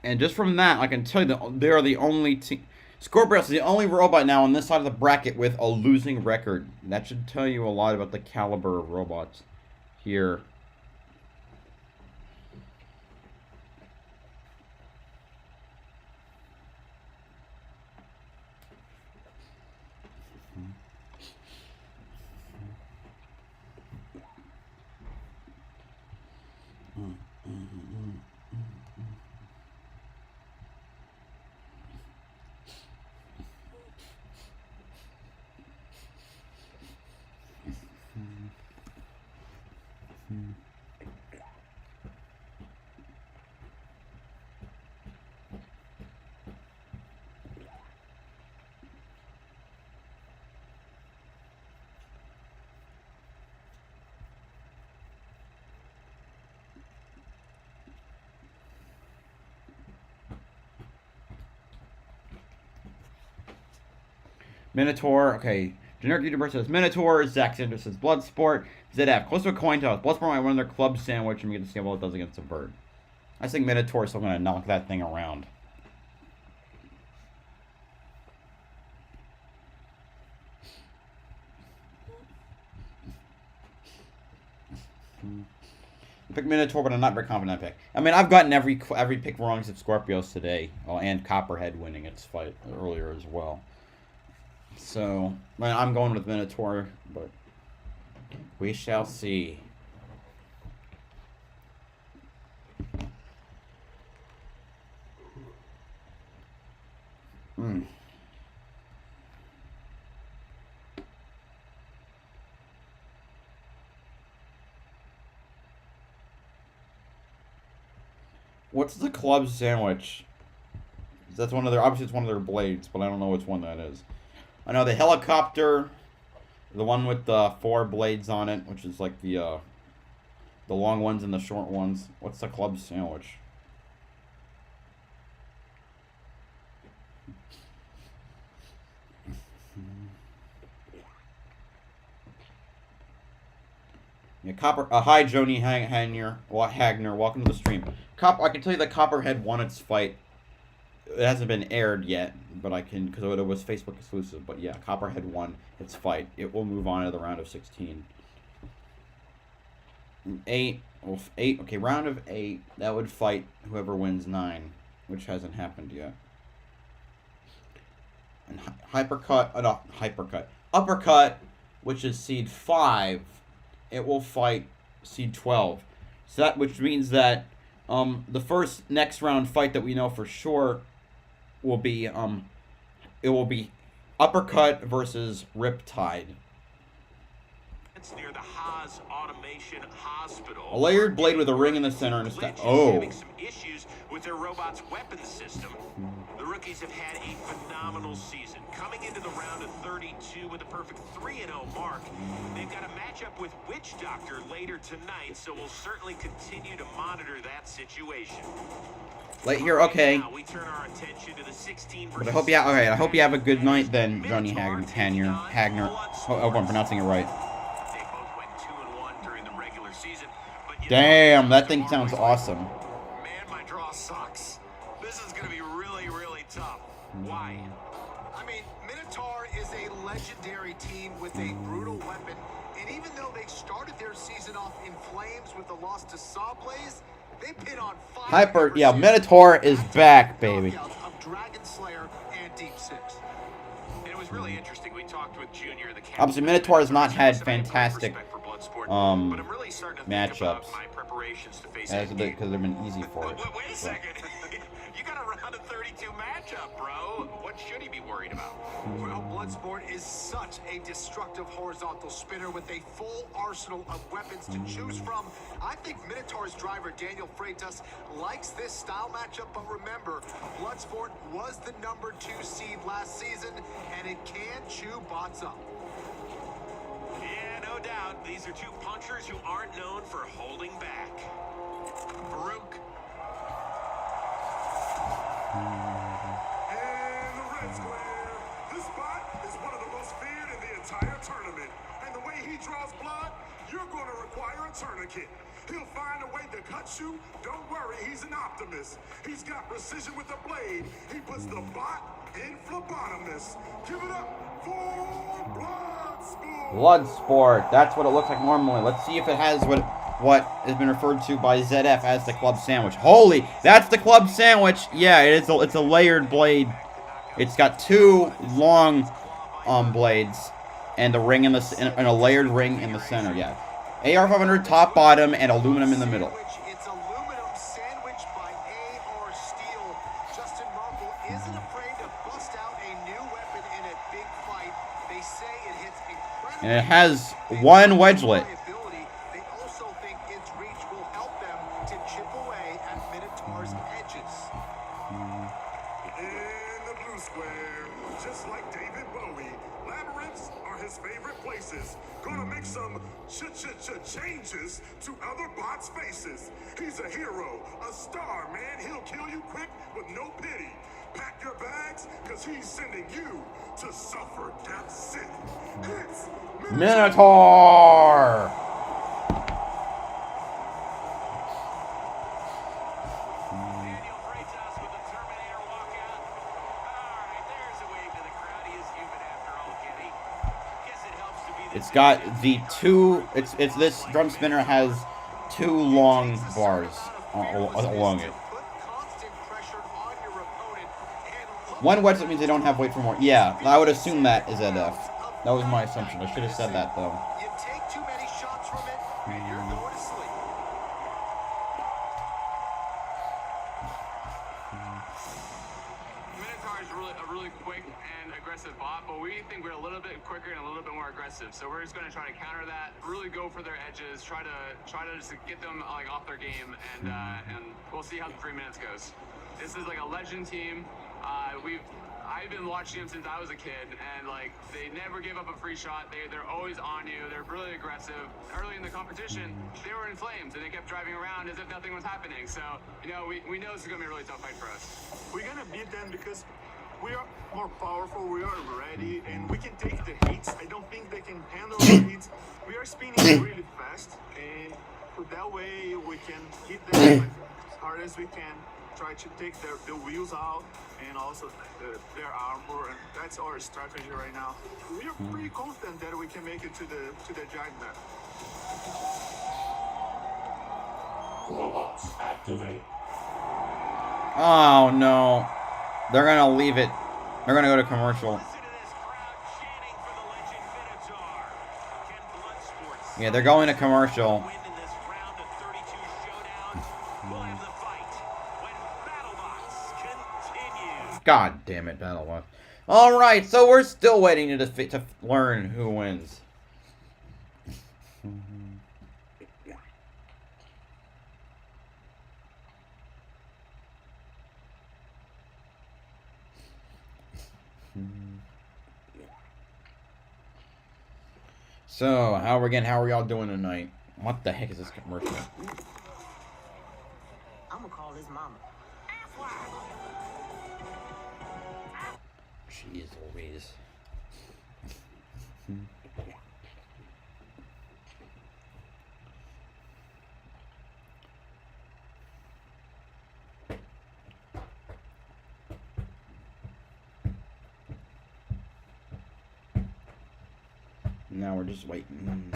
And just from that, I can tell you that they are the only team. Scorpios is the only robot now on this side of the bracket with a losing record. That should tell you a lot about the caliber of robots here. Minotaur, okay. Generic YouTuber says Minotaur. Zach Sanders says Bloodsport. ZF, close to a coin toss. Bloodsport might win their club sandwich and we get to see how well it does against a bird. I think Minotaur, so I'm going to knock that thing around. Pick Minotaur, but I'm not very confident I pick. I mean, I've gotten every pick wrong except Scorpios today. Oh, and Copperhead winning its fight earlier as well. So, I'm going with Minotaur, but we shall see. What's the club sandwich? That's one of their, obviously it's one of their blades, but I don't know which one that is. I know the helicopter, the one with the 4 blades on it, which is like the long ones and the short ones. What's the club sandwich? Yeah, hi Joni Hagner. Welcome to the stream. I can tell you that Copperhead won its fight. It hasn't been aired yet, but I can, because it was Facebook exclusive. But yeah, Copperhead won its fight. It will move on to the round of 16. 8. Okay, round of 8. That would fight whoever wins 9, which hasn't happened yet. And Uppercut, which is seed 5. It will fight seed 12. So that, which means that the next round fight that we know for sure will be it will be Uppercut versus Riptide. It's near the Haas Automation Hospital. A layered blade with a ring in the center and a having some issues with their robot's weapons system. The rookies have had a phenomenal season, coming into the round of 32 with a perfect 3-0 mark. They've got a matchup with Witch Doctor later tonight, so we'll certainly continue to monitor that situation. Late here, okay. Now we turn our attention to the 16 But I hope you have a good night then, Johnny Hagner. Hope I'm pronouncing it right. They both went 2-1 during the regular season. But Damn, that thing sounds awesome. Man, my draw sucks. This is gonna be really, really tough. Why? I mean, Minotaur is a legendary team with a brutal weapon, and even though they started their season off in flames with the loss to Sawblaze, they pin on 5. Yeah, Minotaur is back, baby. Of Dragon Slayer and Deep Six. And it was really interesting. We talked with Junior, the captain. Obviously, Minotaur has not had fantastic but I'm really starting to think matchups about my preparations to face because they've been easy for it. Wait a second. You got a round of 32 matchup, bro. What should he be worried about? Well, Bloodsport is such a destructive horizontal spinner with a full arsenal of weapons to choose from. I think Minotaur's driver, Daniel Freitas, likes this style matchup, but remember, Bloodsport was the number 2 seed last season, and it can chew bots up. Yeah, no doubt. These are two punchers who aren't known for holding back. Farouk. And the red square. This bot is one of the most feared in the entire tournament. And the way he draws blood, you're going to require a tourniquet. He'll find a way to cut you. Don't worry, he's an optimist. He's got precision with the blade. He puts the bot in phlebotomist. Give it up for Bloodsport. Bloodsport. That's what it looks like normally. Let's see if it has what has been referred to by ZF as the club sandwich. Holy, that's the club sandwich. Yeah, it is. It's a layered blade. It's got 2 long blades and a ring and a layered ring in the center. Yeah, AR-500 top, bottom, and aluminum in the middle. It's aluminum sandwiched by AR steel. Justin Markle isn't afraid to bust out a new weapon in a big fight. They say it hits incredible. And it has 1 wedgelet. They also think its reach will help them to chip away at Minotaur's edges. In the blue square, just like David Bowie, labyrinths are his favorite places. Gonna make some changes to other bots' faces. He's a hero, a star, man. He'll kill you quick with no pity. Pack your bags, cause He's sending you to suffer death's sick. It's Minotaur! Daniel Freitas with the Terminator walkout. All right, there's a wave to the crowd. He is human after all, Kenny. Guess it helps to be the It's got the two. It's this drum spinner has two long bars along it. Put constant pressure on your opponent and look One wedge, that means they don't have weight for more. Yeah, I would assume that is at F. That was my assumption. I should have said that though. You take too many shots from it, and you're going to sleep. Minotaur is a really quick and aggressive bot, but we think we're a little bit quicker and a little bit more aggressive. So we're just going to try to counter that, really go for their edges, try to just get them like off their game, and we'll see how the 3 minutes goes. This is like a legend team. I've been watching them since I was a kid, and like they never give up a free shot. They're always on you. They're really aggressive. Early in the competition, they were in flames, and they kept driving around as if nothing was happening. So we know this is gonna be a really tough fight for us. We're gonna beat them because we are more powerful, we are ready, and we can take the hits. I don't think they can handle the hits. We are spinning really fast, and that way we can hit them as hard as we can, try to take the wheels out, and also their armor, and that's our strategy right now. We are pretty confident that we can make it to the giant map. Robots activate. Oh no, they're gonna leave it. They're gonna go to commercial. Listen to this crowd chanting for the legend Minotaur. Can Bloodsport Yeah, they're going to commercial. win in this round of 32 showdowns? We'll have the fight when Battlebots continue. God damn it, Battlebots. All right, so we're still waiting to learn who wins. So, how are y'all doing tonight? What the heck is this commercial? I'm gonna call his mama. Jeez Louise. Now we're just waiting.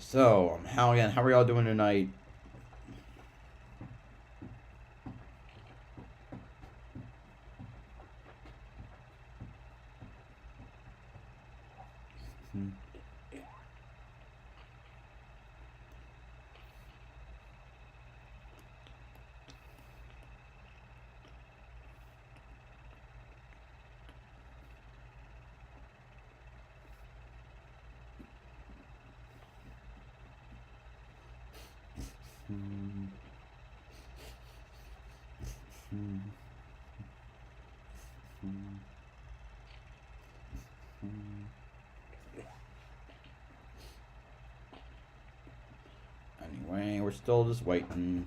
So, how are y'all doing tonight? Anyway, we're still just waiting.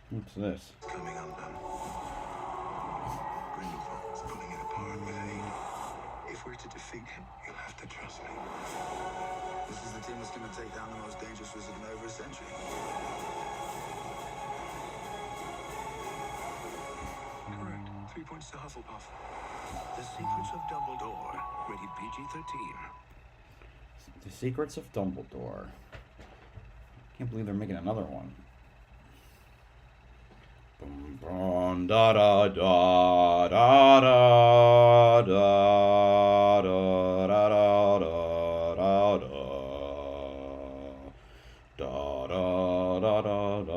What's this? Coming undone. Grindelwald's pulling it apart with a... If we're to defeat him, you'll have to trust me. This is the team that's going to take down the most dangerous wizard in over a century. Correct. 3 points to Hufflepuff. The Secrets of Dumbledore, rated PG-13. The Secrets of Dumbledore. Can't believe they're making another one. Boom, boom, da da da da da da da da da da da da da da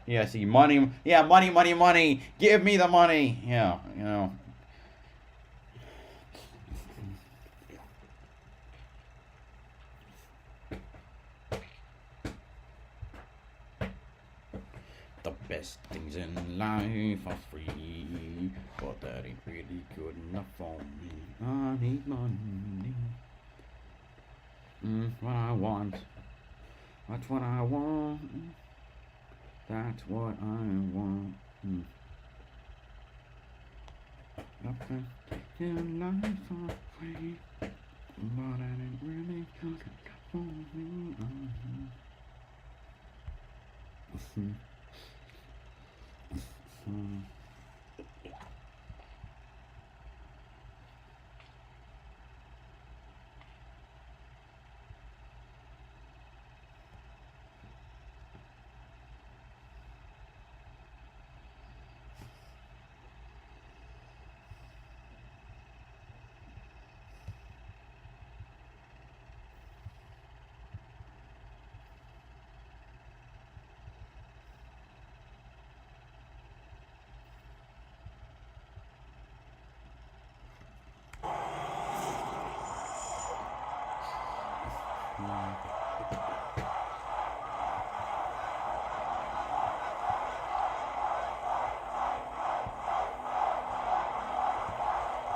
Yeah, see, money. Yeah, money, money, money. Give me the money. Yeah, you know. The best things in life are free, but that ain't really good enough for me. I need money. What I want. That's what I want. That's what I want. The best things in life are free, but that ain't really good enough for me.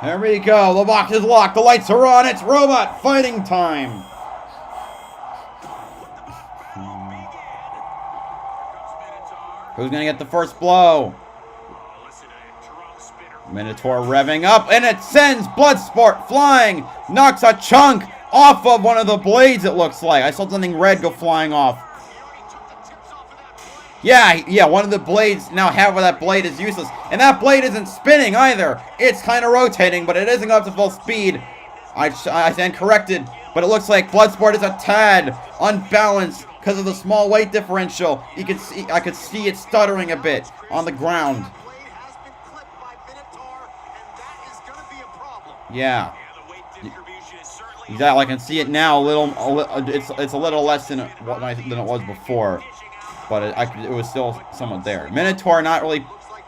There we go. The box is locked. The lights are on. It's robot fighting time. Who's going to get the first blow? Minotaur revving up, and it sends Bloodsport flying. Knocks a chunk off of one of the blades, it looks like. I saw something red go flying off. Yeah, one of the blades, now half of that blade is useless. And that blade isn't spinning either. It's kind of rotating, but it isn't up to full speed. I stand corrected, but it looks like Bloodsport is a tad unbalanced because of the small weight differential. You can see, I could see it stuttering a bit on the ground. Yeah. Exactly, I can see it now. It's a little less than it was before. But it was still somewhat there. Minotaur not really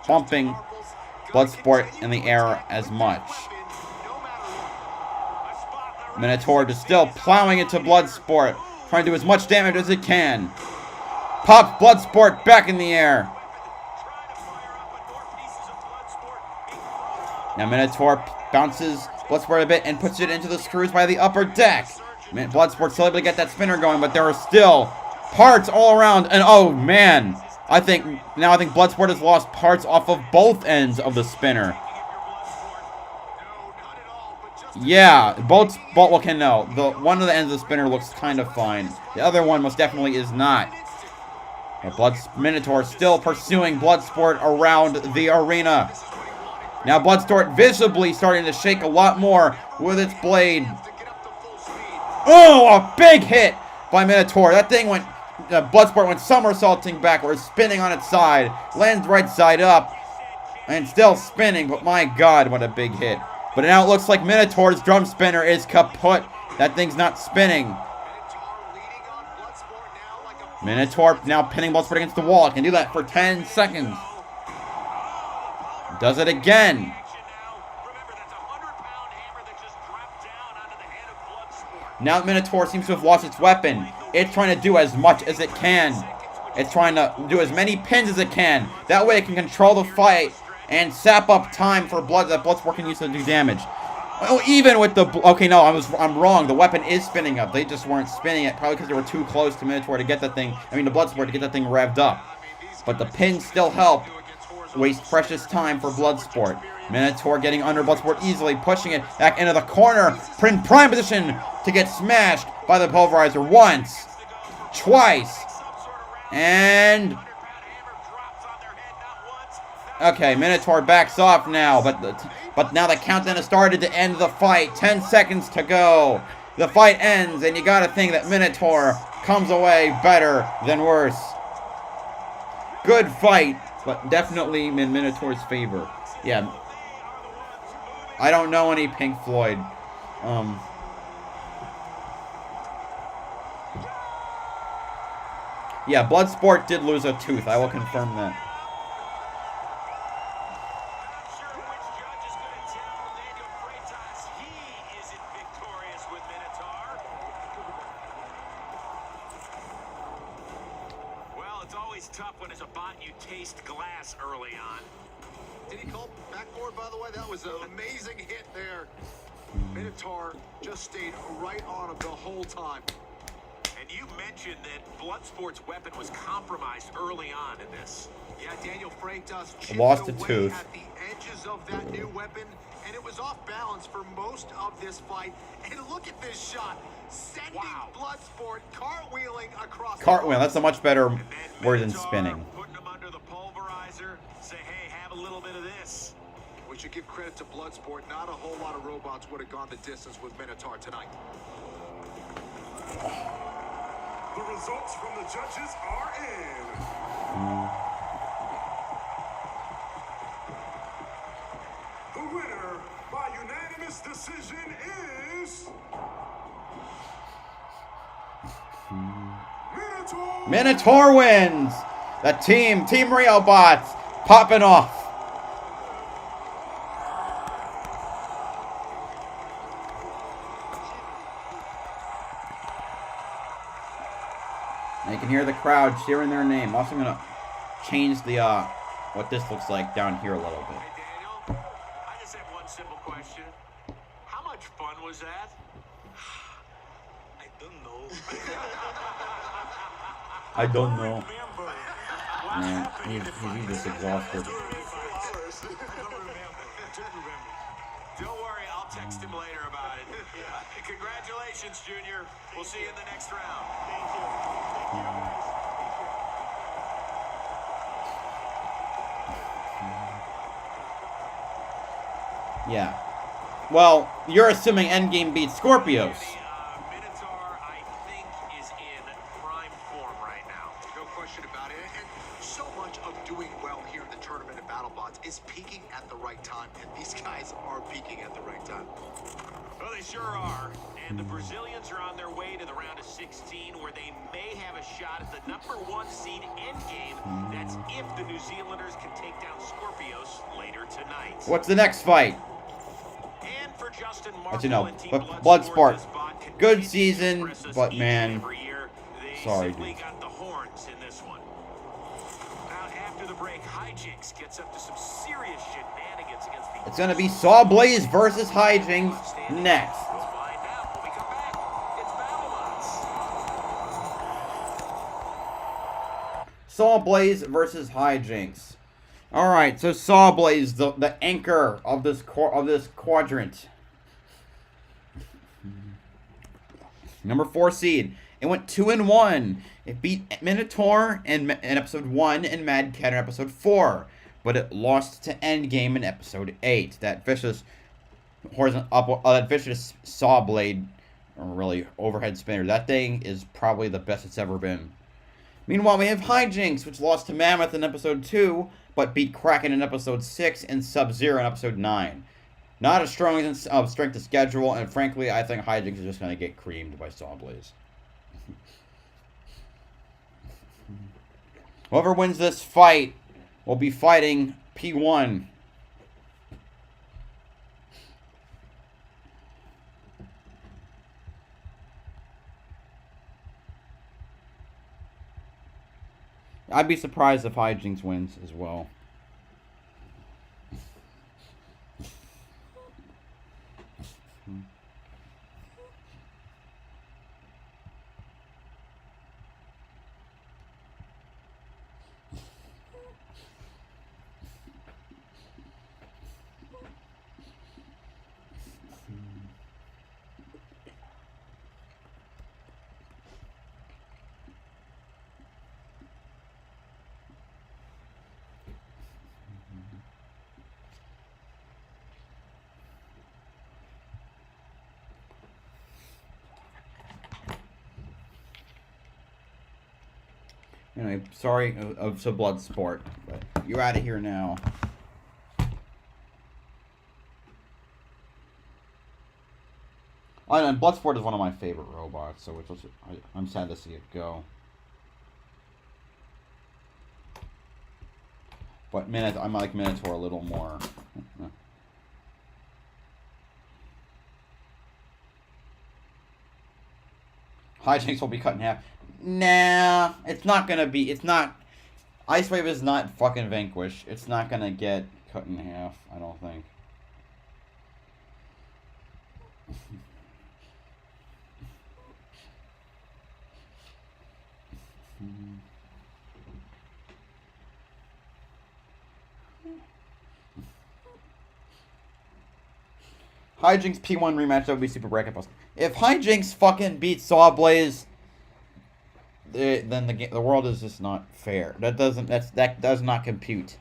bumping Bloodsport in the air as much. Minotaur just still plowing into Bloodsport, trying to do as much damage as it can. Pops Bloodsport back in the air. Now Minotaur bounces Bloodsport a bit and puts it into the screws by the upper deck. Bloodsport's still able to get that spinner going, but there are still parts all around, and oh man, I think Bloodsport has lost parts off of both ends of the spinner. Yeah, both can know. The one of the ends of the spinner looks kind of fine. The other one most definitely is not. But Minotaur still pursuing Bloodsport around the arena. Now Bloodsport visibly starting to shake a lot more with its blade. Oh, a big hit by Minotaur. That thing went. Bloodsport went somersaulting backwards, spinning on its side, lands right side up, and still spinning, but my god, what a big hit. But now it looks like Minotaur's drum spinner is kaput. That thing's not spinning. Minotaur now pinning Bloodsport against the wall. It can do that for 10 seconds. Does it again. Now Minotaur seems to have lost its weapon. It's trying to do as much as it can. It's trying to do as many pins as it can. That way it can control the fight and sap up time for blood that Bloodsport can use to do damage. Oh, even with the... Okay, no, I'm wrong. The weapon is spinning up. They just weren't spinning it, probably because they were too close to Minotaur to get that thing... I mean, the Bloodsport to get that thing revved up. But the pins still help waste precious time for Bloodsport. Minotaur getting under Bloodsport easily, pushing it back into the corner. In prime position to get smashed by the Pulverizer once, twice, and... Okay, Minotaur backs off now, but now the countdown has started to end the fight. 10 seconds to go. The fight ends, and you gotta think that Minotaur comes away better than worse. Good fight, but definitely in Minotaur's favor. Yeah. I don't know any Pink Floyd. Yeah, Bloodsport did lose a tooth. I will confirm that. Tough when as a bot you taste glass early on. Did he call backboard, by the way? That was an amazing hit there. Minotaur just stayed right on him the whole time. And you mentioned that Bloodsport's weapon was compromised early on in this. Yeah, Daniel Frank does lost a tooth at the edges of that new weapon, and it was off balance for most of this fight. And look at this shot. Sending Bloodsport cartwheeling across. Cartwheel, that's a much better word than spinning. Putting him under the pulverizer. Say, hey, have a little bit of this. We should give credit to Bloodsport. Not a whole lot of robots would have gone the distance with Minotaur tonight. The results from the judges are in. The winner by unanimous decision is... Minotaur wins! The Team Reobots popping off. And you can hear the crowd cheering their name. Also, I'm going to change the, what this looks like down here a little bit. Hey, Daniel, I just have one simple question. How much fun was that? I don't know. I don't know. Man, he's just exhausted. Don't worry, I'll text him later about it. Congratulations, Junior. We'll see you in the next round. Yeah. Well, you're assuming Endgame beats Scorpios. Minotaur, I think, is in prime form right now. No question about it. And so much of doing well here in the tournament of Battlebots is peaking at the right time, and these guys are peaking at the right time. Well, they sure are. And the Brazilians are on their way to the round of 16, where they may have a shot at the #1 seed endgame. That's if the New Zealanders can take down Scorpios later tonight. What's the next fight? And for Justin As you know, Marshall and Team Bloodsport. this bot continues Good to season, impress us but each man, and every year. They sorry, simply dude. got the horns in this one. Now, after the break, Hijinks gets up to some serious shenanigans against the... It's going to be Sawblaze versus Hijinks next. We'll find out when we come back. It's Battlebots. Sawblaze versus Hijinks. All right, so Sawblaze, the anchor of this quadrant, #4 seed. It went 2-1. It beat Minotaur in episode 1 and Mad Cat in episode 4, but it lost to Endgame in episode 8. That vicious saw blade, or really overhead spinner. That thing is probably the best it's ever been. Meanwhile, we have Hijinks, which lost to Mammoth in episode 2, but beat Kraken in episode 6 and Sub-Zero in episode 9. Not as strong as strength of schedule, and frankly, I think Hijinks is just going to get creamed by Sawblaze. Whoever wins this fight will be fighting P1. I'd be surprised if Hijinks wins as well. Anyway, sorry of the Bloodsport, but you're out of here now. Oh, and Bloodsport is one of my favorite robots, so it's also, I'm sad to see it go. But I like Minotaur a little more. Hijinks will be cut in half. Nah, it's not gonna be. It's not. Ice Wave is not fucking Vanquish. It's not gonna get cut in half, I don't think. Hijinks P1 rematch, that would be super bracket plus. If Hijinks fucking beats Sawblaze, then the world is just not fair. That does not compute.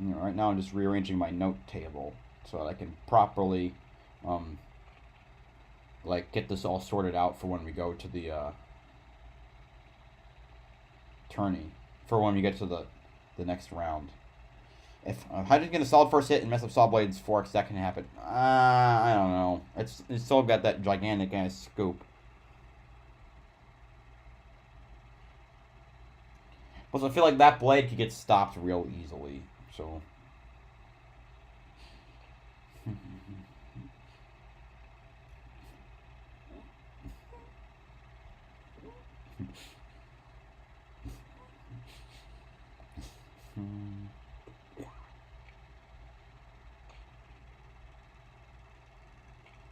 Right now I'm just rearranging my note table so that I can properly like get this all sorted out for when we go to the tourney, for when we get to the next round. If Hydra's get a solid first hit and mess up Sawblade's forks, that can happen. I don't know. It's still got that gigantic ass scoop. Plus, I feel like that blade could get stopped real easily. So.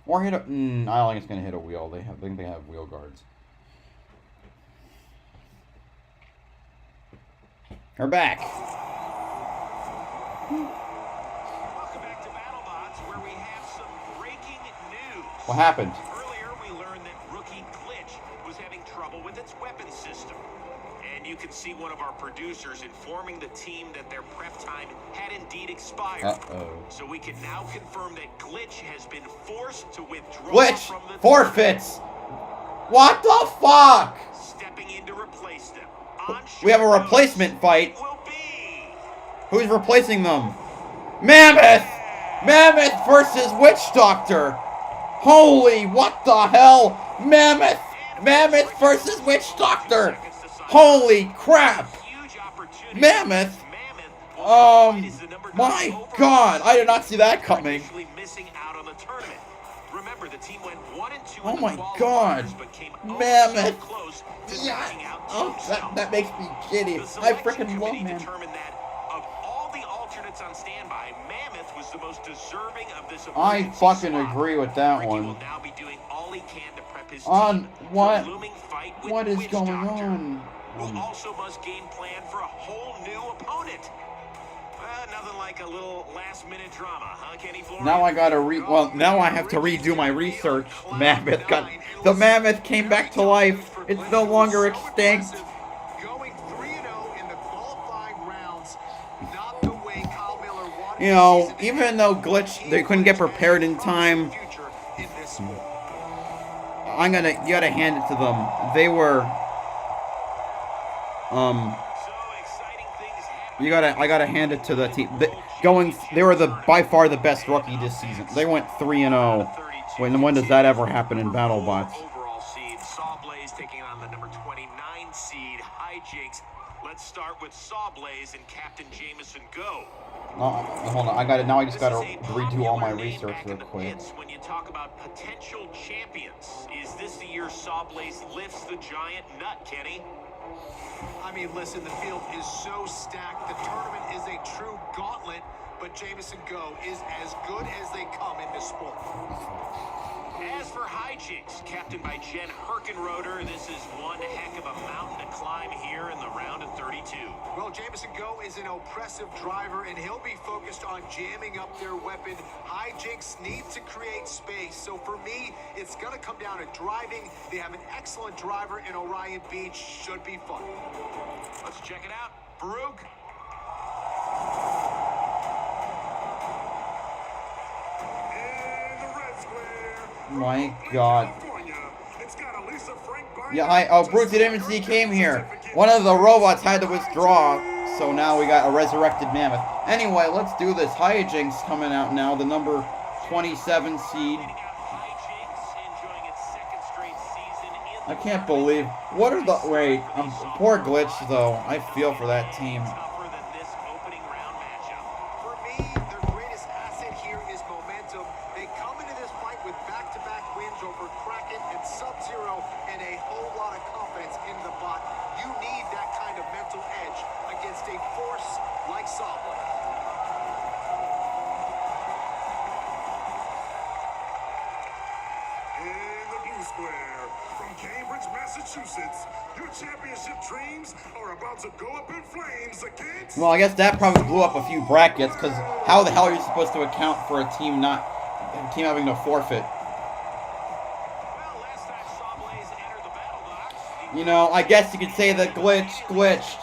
Or hit a. I don't think it's gonna hit a wheel. I think they have wheel guards. We're back. Welcome back to Battlebots, where we have some breaking news. What happened? Earlier, we learned that rookie Glitch was having trouble with its weapon system. And you can see one of our producers informing the team that their prep time had indeed expired. Uh-oh. So we can now confirm that Glitch has been forced to withdraw Glitch from the forfeits. What the fuck? Stepping in to replace them. We have a replacement fight. Who's replacing them? Mammoth! Mammoth versus Witch Doctor! Holy, what the hell? Mammoth! Mammoth versus Witch Doctor! Holy crap! Mammoth! My god, I did not see that coming. Oh my god! Mammoth! Yeah! Oh, that makes me giddy. I freaking love Mammoth. Rabbits on standby. Mammoth was the most deserving of this I emergency fucking swap. agree with that Ricky one. will now be doing all he can to prep his On team for what? a looming fight with What is Witch going Doctor, on? who also must game plan for a whole new opponent. Nothing like a little last-minute drama, huh, Kenny Florian? Now I gotta now I have to redo my research. Mammoth the Mammoth came back to life. It's no longer extinct. Going 3-0 in the qualifying rounds, not the way Kyle Miller wanted. You know, even though they couldn't get prepared in time, you gotta hand it to them. They were, I gotta hand it to the team. They were by far the best rookie this season. They went 3-0. When does that ever happen in Battlebots? Overall seed, Sawblaze taking on the number 29 seed, Hijinks. Let's start with Sawblaze and Captain Jameson Go. Hold on, I just gotta redo all my research real quick. When you talk about potential champions, is this the year Sawblaze lifts the giant nut, Kenny? I mean, listen, the field is so stacked. The tournament is a true gauntlet, but Jameson Go is as good as they come in this sport. As for Hijinks, captained by Jen Herkenroder, this is one heck of a mountain to climb here in the round of 32. Well, Jameson Go is an oppressive driver, and he'll be focused on jamming up their weapon. Hijinks needs to create space, so for me, it's going to come down to driving. They have an excellent driver in Orion Beach. Should be fun. Let's check it out. Farouk. My God. Yeah, Bruce didn't even see he came here. One of the robots had to withdraw, so now we got a resurrected Mammoth. Anyway, let's do this. Hijinks coming out now, the number 27 seed. I can't believe. What are the poor Glitch though. I feel for that team. Your championship dreams are about to go up in flames against... Well, I guess that probably blew up a few brackets, because how the hell are you supposed to account for a team having to forfeit? You know, I guess you could say that glitched.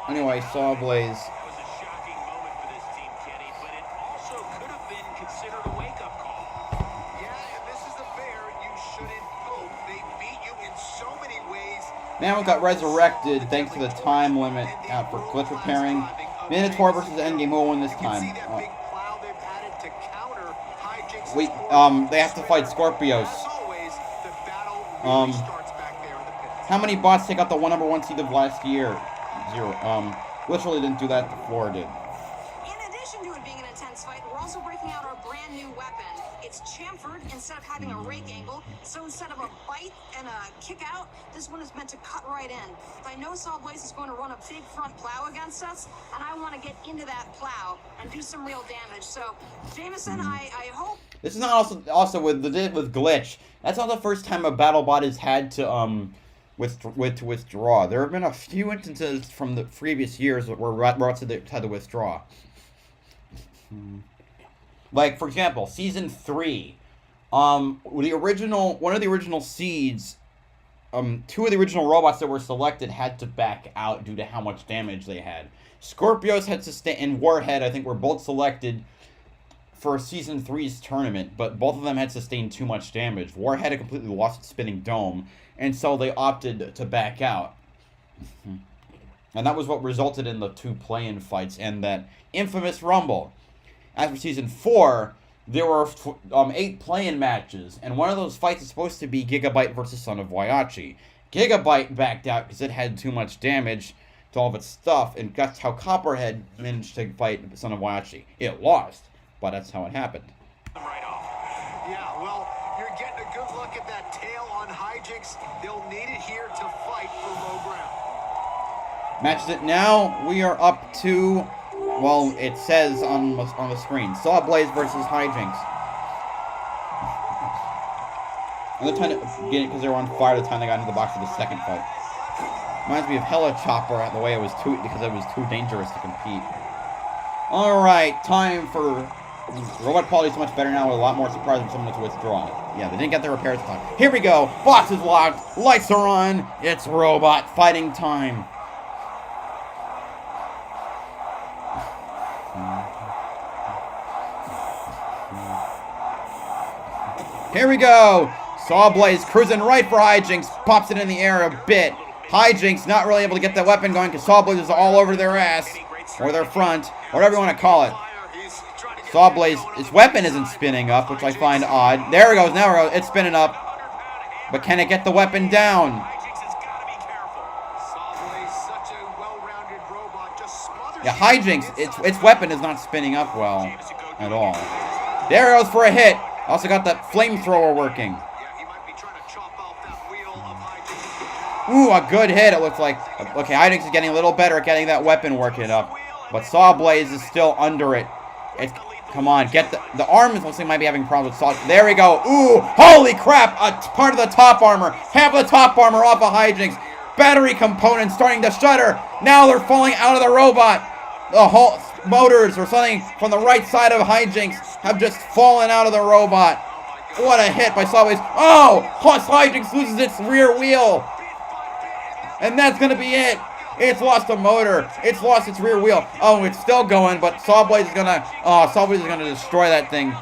Anyway, Sawblaze. Mammoth got resurrected thanks to the time limit for glitch repairing. Minotaur versus Endgame will win this time. Wait, they have to fight Scorpios. How many bots take out the number one seed of last year? 0. Literally didn't do that before it did. In addition to it being an intense fight, we're also breaking out our brand new weapon. It's chamfered instead of having a rake angle, so instead of a bite and a kick out, this one is meant to cut right in. I know Sawblaze is going to run a big front plow against us, and I want to get into that plow and do some real damage. So, Jameson, I hope... This is not also with Glitch. That's not the first time a BattleBot has had to withdraw. There have been a few instances from the previous years where robots had to withdraw. Like, for example, Season 3. One of the original seeds, 2 of the original robots that were selected had to back out due to how much damage they had. Scorpios had and Warhead, I think, were both selected for Season 3's tournament, but both of them had sustained too much damage. Warhead had completely lost its spinning dome, and so they opted to back out. And that was what resulted in the 2 play-in fights and that infamous Rumble. After Season 4, there were 8 play-in matches, and one of those fights is supposed to be Gigabyte versus Son of Waiachi. Gigabyte backed out because it had too much damage to all of its stuff, and that's how Copperhead managed to fight Son of Waiachi. It lost, but that's how it happened. Yeah, well, you're getting a good look at that tail on Hijinks. They'll need it here to fight for low ground. Matches it now. We are up to Well, it says on the screen. Sawblaze versus Hijinks. And they're trying to get it because they were on fire the time they got into the box for the second fight. Reminds me of Chopper at the way it was too dangerous to compete. Alright, time for robot quality is much better now with a lot more surprise when someone to withdraw. Yeah, they didn't get their repairs time. Here we go. Box is locked. Lights are on. It's robot fighting time. Here we go. Sawblaze cruising right for Hijinks. Pops it in the air a bit. Hijinks not really able to get that weapon going because Sawblaze is all over their ass. Or their front. Whatever you want to call it. Sawblaze, his weapon isn't spinning up, which I find odd. There it goes. Now it goes. It's spinning up. But can it get the weapon down? Yeah, Hijinks, its weapon is not spinning up well at all. There it goes for a hit. Also got that flamethrower working. Ooh, a good hit, it looks like. Okay, Hijinks is getting a little better at getting that weapon working up. But Sawblaze is still under it. Come on, get the arms looks like might be having problems with Saw. There we go. Ooh, holy crap! A part of the top armor. Half of the top armor off of Hijinks. Battery components starting to shudder. Now they're falling out of the robot. The whole motors or something from the right side of Hijinks have just fallen out of the robot. What a hit by Sawblaze. Oh! Hijinks loses its rear wheel. And that's going to be it. It's lost a motor. It's lost its rear wheel. Oh, it's still going, but Sawblaze is gonna destroy that thing.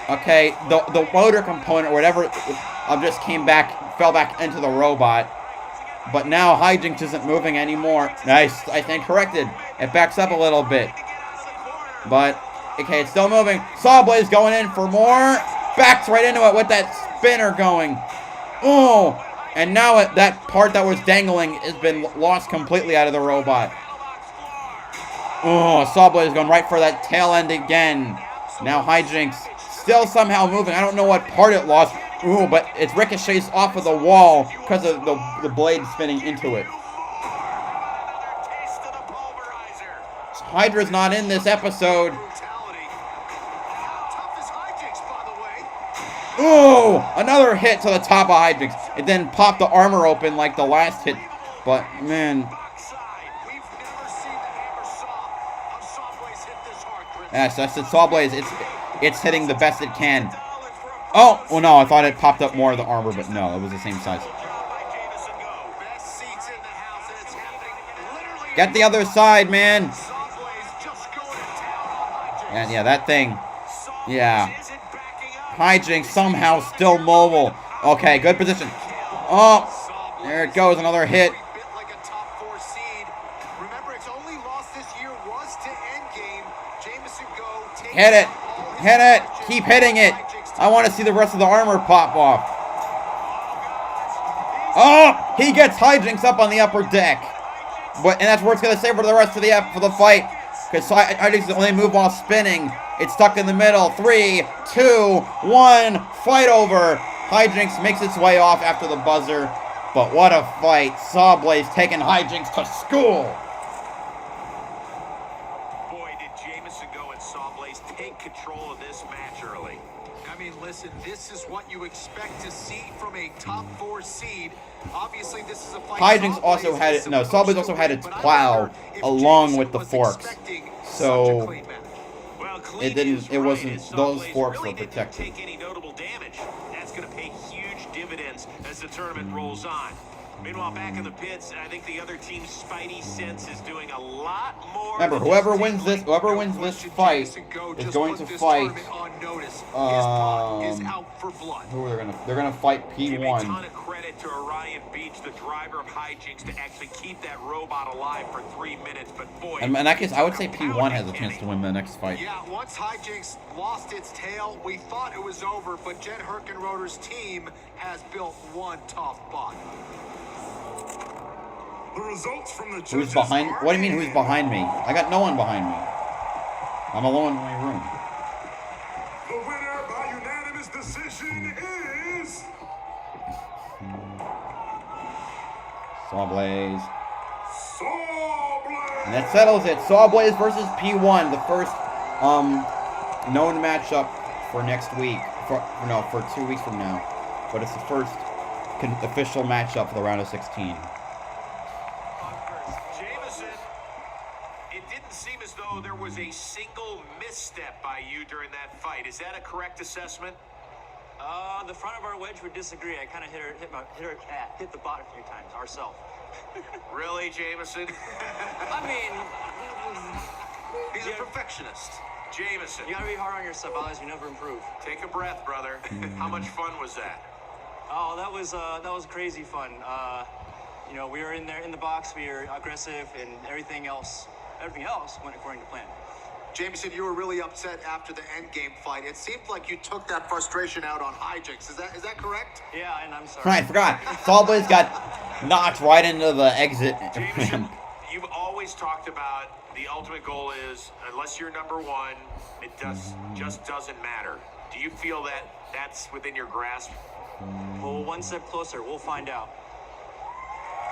Okay, the motor component or whatever just fell back into the robot. But now Hijinks isn't moving anymore. Nice, I think corrected. It backs up a little bit. But okay, it's still moving. Sawblaze going in for more. Backs right into it with that spinner going. Oh. And now that part that was dangling has been lost completely out of the robot. Oh, Sawblaze is going right for that tail end again. Now Hijinks still somehow moving. I don't know what part it lost. Ooh, but it ricochets off of the wall because of the blade spinning into it. Hydra's not in this episode. Ooh, another hit to the top of Hijinks. It then popped the armor open like the last hit. But, man. Yes, that's it. Sawblaze, it's hitting the best it can. Oh, well, no, I thought it popped up more of the armor, but no, it was the same size. Get the other side, man. And yeah, that thing. Yeah. Hijinks somehow still mobile. Okay, good position. Oh, there it goes. Another hit. Hit it. Hit it. Keep hitting it. I want to see the rest of the armor pop off. Oh, he gets Hijinks up on the upper deck. And that's where it's going to stay for the rest of the fight. Because Hijinks only move while spinning. It's stuck in the middle. 3, 2, 1. Fight over. Hijinks makes its way off after the buzzer. But what a fight. Sawblaze taking Hijinks to school. Boy, did Jameson go and Sawblaze take control of this match early. I mean, listen, this is what you expect to see from a top 4 seed. Obviously, this is a fight. Hijinks also had it. No, Sawblaze also had its plow along with the forks. So it didn't. It wasn't. Those forks were protected. Take any notable damage. That's going to pay huge dividends as the tournament rolls on. Meanwhile, back in the pits, I think the other team's spidey sense is doing a lot more. Remember, whoever wins this fight is going to fight. Who are they're gonna fight P1. Give a ton of credit to Orion Beach, the driver of Hijinks, to actually keep that robot alive for 3 minutes. But boy, and in that case, I would say P1 has a chance to win the next fight. Yeah, once Hijinks lost its tail, we thought it was over, but Jen Herkenroder's team has built one tough bot. The results from the judges. Who's behind? What do you mean, who's behind me? I got no one behind me. I'm alone in my room. The winner by unanimous decision is Sawblaze. Sawblaze. And that settles it. Sawblaze versus P1, the first known matchup for next week. For 2 weeks from now. But it's the first official matchup for the round of 16. Jameson, it didn't seem as though there was a single misstep by you during that fight. Is that a correct assessment? The front of our wedge would disagree. I kind of hit the bot a few times ourselves. Really, Jameson? I mean, He's a perfectionist. Jameson, you gotta be hard on yourself, otherwise you never improve. take a breath, brother. How much fun was that? Oh, that was crazy fun. You know, we were in there in the box, we were aggressive, and everything else went according to plan. Jameson, you were really upset after the endgame fight. It seemed like you took that frustration out on Hijinks. Is that correct? Yeah, and I'm sorry. Right, I forgot. Sawblaze got knocked right into the exit. Jameson, you've always talked about the ultimate goal is, unless you're number one, it just doesn't matter. Do you feel that that's within your grasp? Well, one step closer. We'll find out.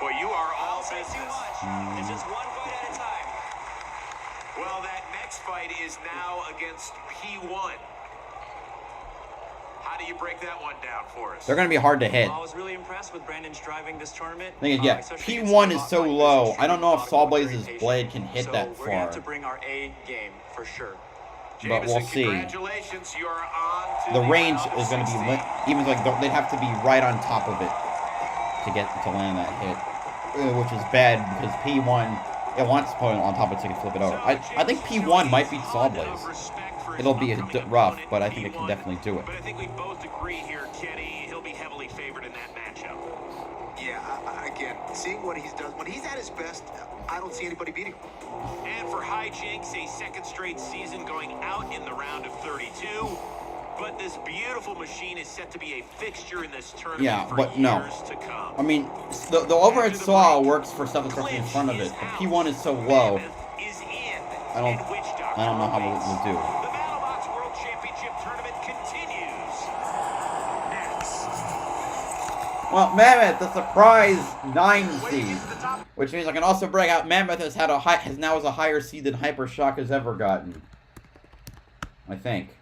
Boy, you are all I'll say too business. much. It's just one fight at a time. Well, that next fight is now against P1. How do you break that one down for us? They're going to be hard to hit. I was really impressed with Brandon's driving this tournament. Thing is, yeah, Especially P1 against is so the bot low. fight. I don't know if He's a Sawblaze's great blade can hit so that we're gonna have to far. bring our A game for sure. But we'll Jameson, see. Congratulations, you are on to The range round of is going to be 16. even like they'd have to be right on top of it to land that hit, which is bad because P1 it wants to put it on top of it so it can flip it over. I think P1 might beat Sawblaze. It'll be rough, but I think it can definitely do it. But I think we both agree here, Kenny, he'll be heavily favored in that matchup. Yeah, again, seeing what he's done, when he's at his best, I don't see anybody beating him. And for Hijinks, a second straight season going out in the round of 32. But this beautiful machine is set to be a fixture in this tournament for years to come. I mean, the overhead saw works for stuff that's directly in front of it. But P1 is so low. Is in, I don't know how it will do. The Battlebots World Championship tournament continues next. Well, Mammoth, the surprise 9 seed, which means I can also bring out Mammoth has now a higher seed than Hypershock has ever gotten. I think.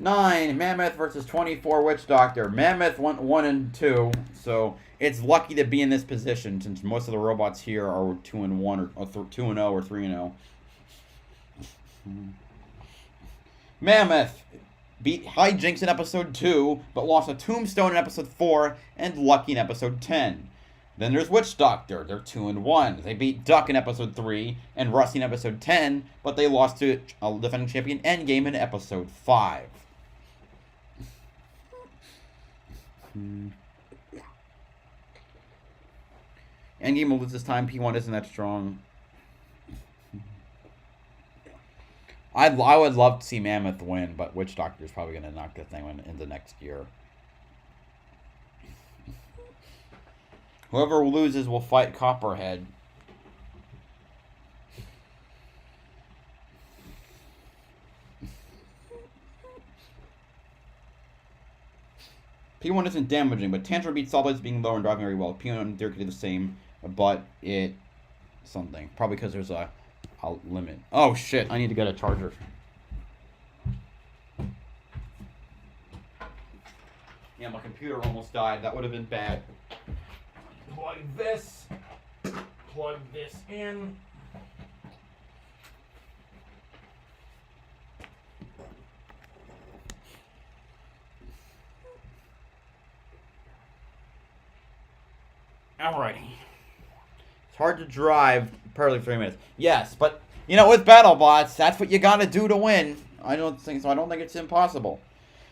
9, Mammoth versus 24, Witch Doctor. Mammoth went 1 and 2, so it's lucky to be in this position since most of the robots here are 2 and 1 or 2 and 0 or 3 and 0. Mammoth beat Hijinks in episode 2, but lost a Tombstone in episode 4 and Lucky in episode 10. Then there's Witch Doctor. They're 2 and 1. They beat Duck in episode 3 and Rusty in episode 10, but they lost to defending champion Endgame in episode 5. Endgame will lose this time. P1 isn't that strong. I would love to see Mammoth win, but Witch Doctor is probably going to knock the thing into next year. Whoever loses will fight Copperhead. P1 isn't damaging, but Tantrum beats Sawblaze being low and driving very well. P1 and Dirk do the same, but it... something. Probably because there's a limit. Oh shit, I need to get a charger. Yeah, my computer almost died. That would have been bad. Plug this in. Alrighty. It's hard to drive barely 3 minutes. Yes, but you know, with Battlebots, that's what you gotta do to win. I don't think it's impossible.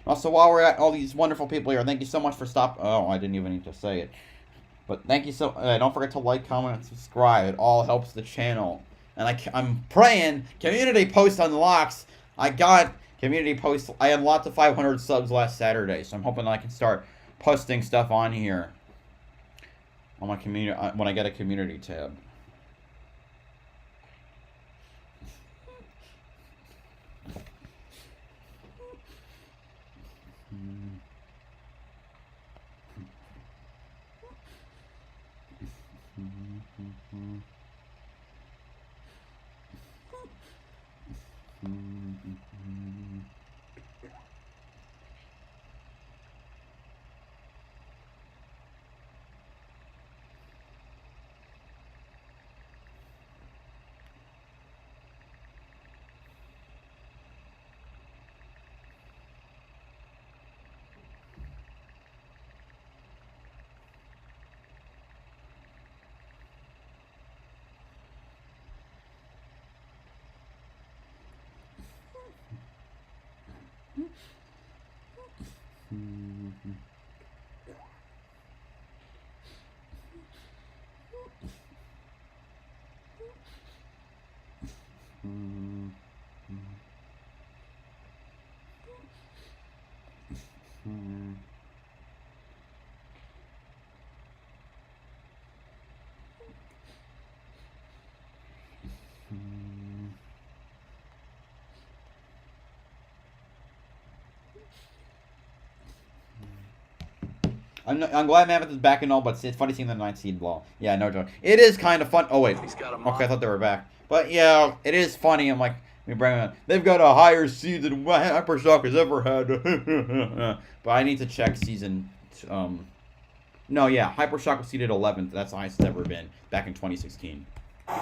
Also, while we're at all these wonderful people here, thank you so much for stopping. Oh, I didn't even need to say it. But thank you so. Don't forget to like, comment, and subscribe. It all helps the channel. And I'm praying community post unlocks. I got community posts. I had lots of 500 subs last Saturday, so I'm hoping I can start posting stuff on here on my community when I get a community tab. I'm glad Mammoth is back and all, but it's funny seeing the 9th seed ball. Yeah, no joke. It is kind of fun. Oh, wait. Okay, I thought they were back. But, yeah, it is funny. I'm like, let me bring them in. They've got a higher seed than Hypershock has ever had. But I need to check season... No, yeah, Hypershock was seeded 11th. That's the highest it's ever been, back in 2016. All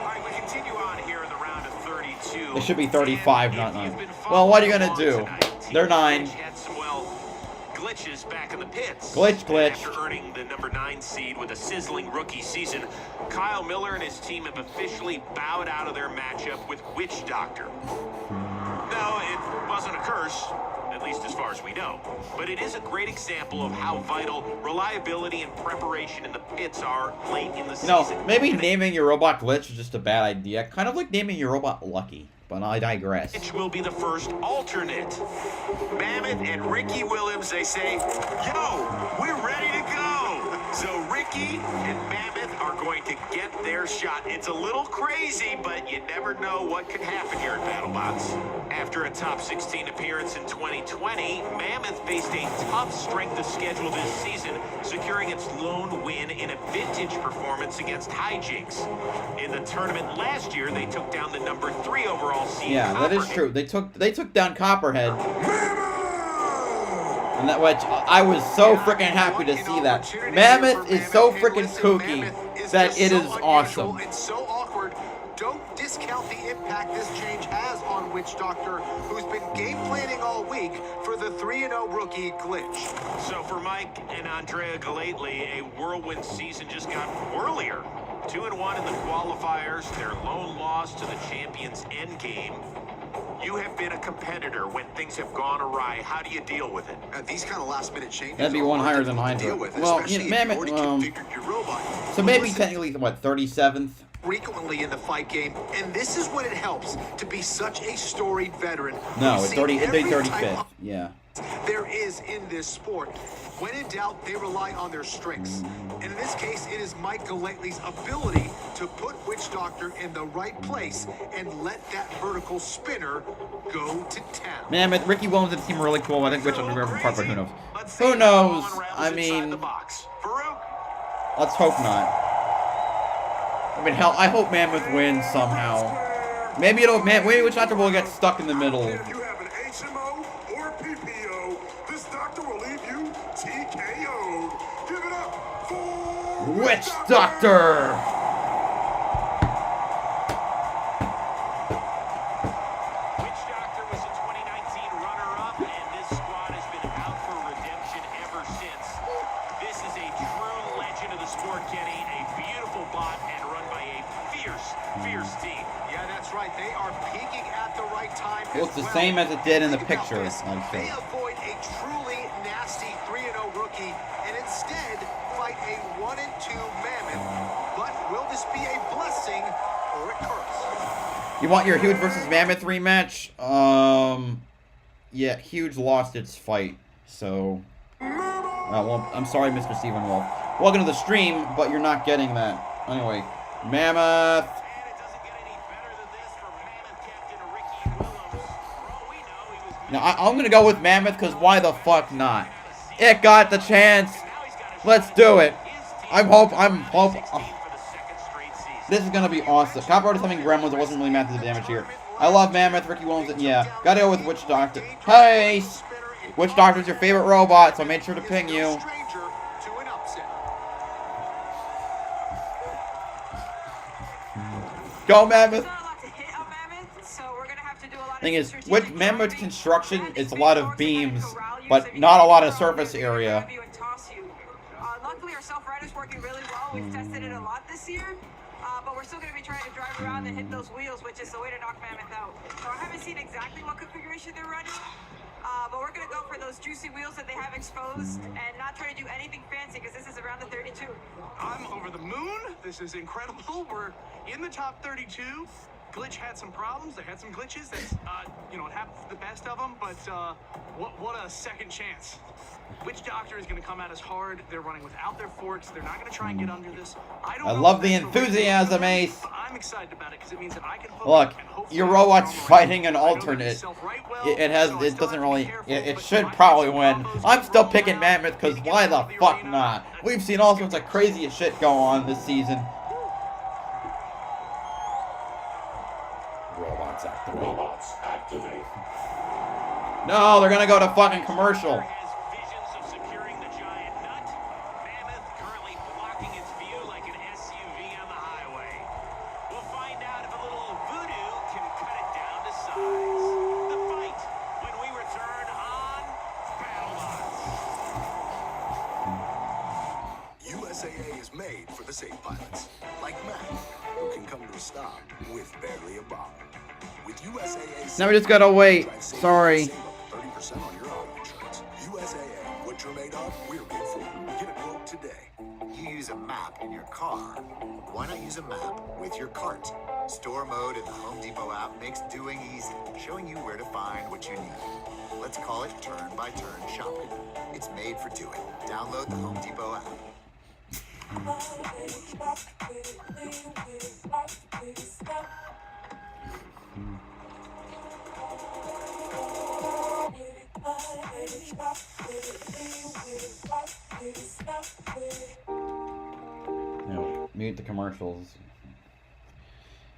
right, we continue on here in the round of 32. It should be 35, not 9. Well, what are you going to do? They're 9. Had some, well, glitches back in the pits. Glitch. After earning the number 9 seed with a sizzling rookie season, Kyle Miller and his team have officially bowed out of their matchup with Witch Doctor. No, it wasn't a curse, at least as far as we know. But it is a great example of how vital reliability and preparation in the pits are late in the season. No, maybe naming your robot Glitch is just a bad idea. Kind of like naming your robot Lucky. But I digress. Which will be the first alternate. Mammoth and Ricky Williams, they say, yo, we're ready to go. So Ricky and Mammoth are going to get their shot. It's a little crazy, but you never know what could happen here at Battlebots. After a top 16 appearance in 2020, Mammoth faced a tough strength of schedule this season, securing its lone win in a vintage performance against Hijinks. In the tournament last year, they took down the number 3 overall seed. Yeah, that is true. They took down Copperhead. And that which I was so freaking happy to see that. Mammoth is so freaking kooky that it is awesome. It's so awkward. Don't discount the impact this change has on Witch Doctor, who's been game planning all week for the 3-0 rookie Glitch. So for Mike and Andrea Galately, a whirlwind season just got whirlier. 2-1 in the qualifiers, their lone loss to the champions endgame. You have been a competitor when things have gone awry. How do you deal with it? These kind of last-minute changes. That'd be one higher than Hydra. Well, Mammoth. So maybe technically what 37th. Frequently in the fight game, and this is when it helps to be such a storied veteran. No, it's 35th. Yeah. There is in this sport. When in doubt, they rely on their strengths. And in this case, it is Mike Galately's ability to put Witch Doctor in the right place and let that vertical spinner go to town. Mammoth, Ricky Williams and the team are really cool. I think Witch Doctor will be part, but who knows? Who knows? I mean, let's hope not. I mean, hell, I hope Mammoth wins somehow. Maybe maybe Witch Doctor will get stuck in the middle. If you have an HMO or a PPO, this doctor will leave you TKO'd. Give it up for Witch Doctor! Witch Doctor was a 2019 runner-up, and this squad has been out for redemption ever since. This is a true legend of the sport, Kenny. A beautiful bot and run by a fierce team. Yeah, that's right. They are peaking at the right time. Looks the same as it did in the picture. They avoid a truly nasty 3-0 rookie and instead fight a 1-2 Mammoth. But will this be a blessing or a curse? You want your Huge versus Mammoth rematch? Yeah, Huge lost its fight, so... well, I'm sorry, Mr. Stephen Wolf. Welcome to the stream, but you're not getting that. Anyway, Mammoth. Now, I'm going to go with Mammoth, because why the fuck not? It got the chance. Let's do it. I'm hope. This is going to be awesome. Copper is having gremlins. It wasn't really math to the damage here. I love Mammoth, Ricky Williams, and yeah. Gotta go with Witch Doctor. Hey! Witch Doctor's your favorite robot, so I made sure to ping you. Go, Mammoth! Thing is, with Mammoth's construction, it's a lot of beams, but not a lot of surface area. Luckily, our self-rider's working really well. We've tested it a lot this year, but we're still going to be trying to drive around and hit those wheels, which is the way to knock Mammoth out. So I haven't seen exactly what configuration they're running, But we're gonna go for those juicy wheels that they have exposed and not try to do anything fancy because this is around the 32. I'm over the moon. This is incredible. We're in the top 32. Glitch had some problems. They had some glitches. That's, it happens to the best of them. But what a second chance. Which doctor is going to come at us hard? They're running without their forks. They're not going to try and get under this. I love the enthusiasm, Ace. I'm excited about it because it means that I can look. Your robot's fighting an alternate. It doesn't really. It should probably win. I'm still picking Mammoth because why the fuck not? We've seen all sorts of crazy shit go on this season. Robots activate. No, they're gonna go to fucking commercial. USAA is made for the safe pilots, like Matt, who can come to a stop with barely a bomb. With USAA, Now we just gotta wait. Sorry. Save up 30% on your auto insurance. USAA, what you're made of, we're made for. Get a quote today. You use a map in your car. Why not use a map with your cart? Store mode in the Home Depot app makes doing easy, showing you where to find what you need. Let's call it turn-by-turn shopping. It's made for doing. Download the Home Depot app. No, mute the commercials.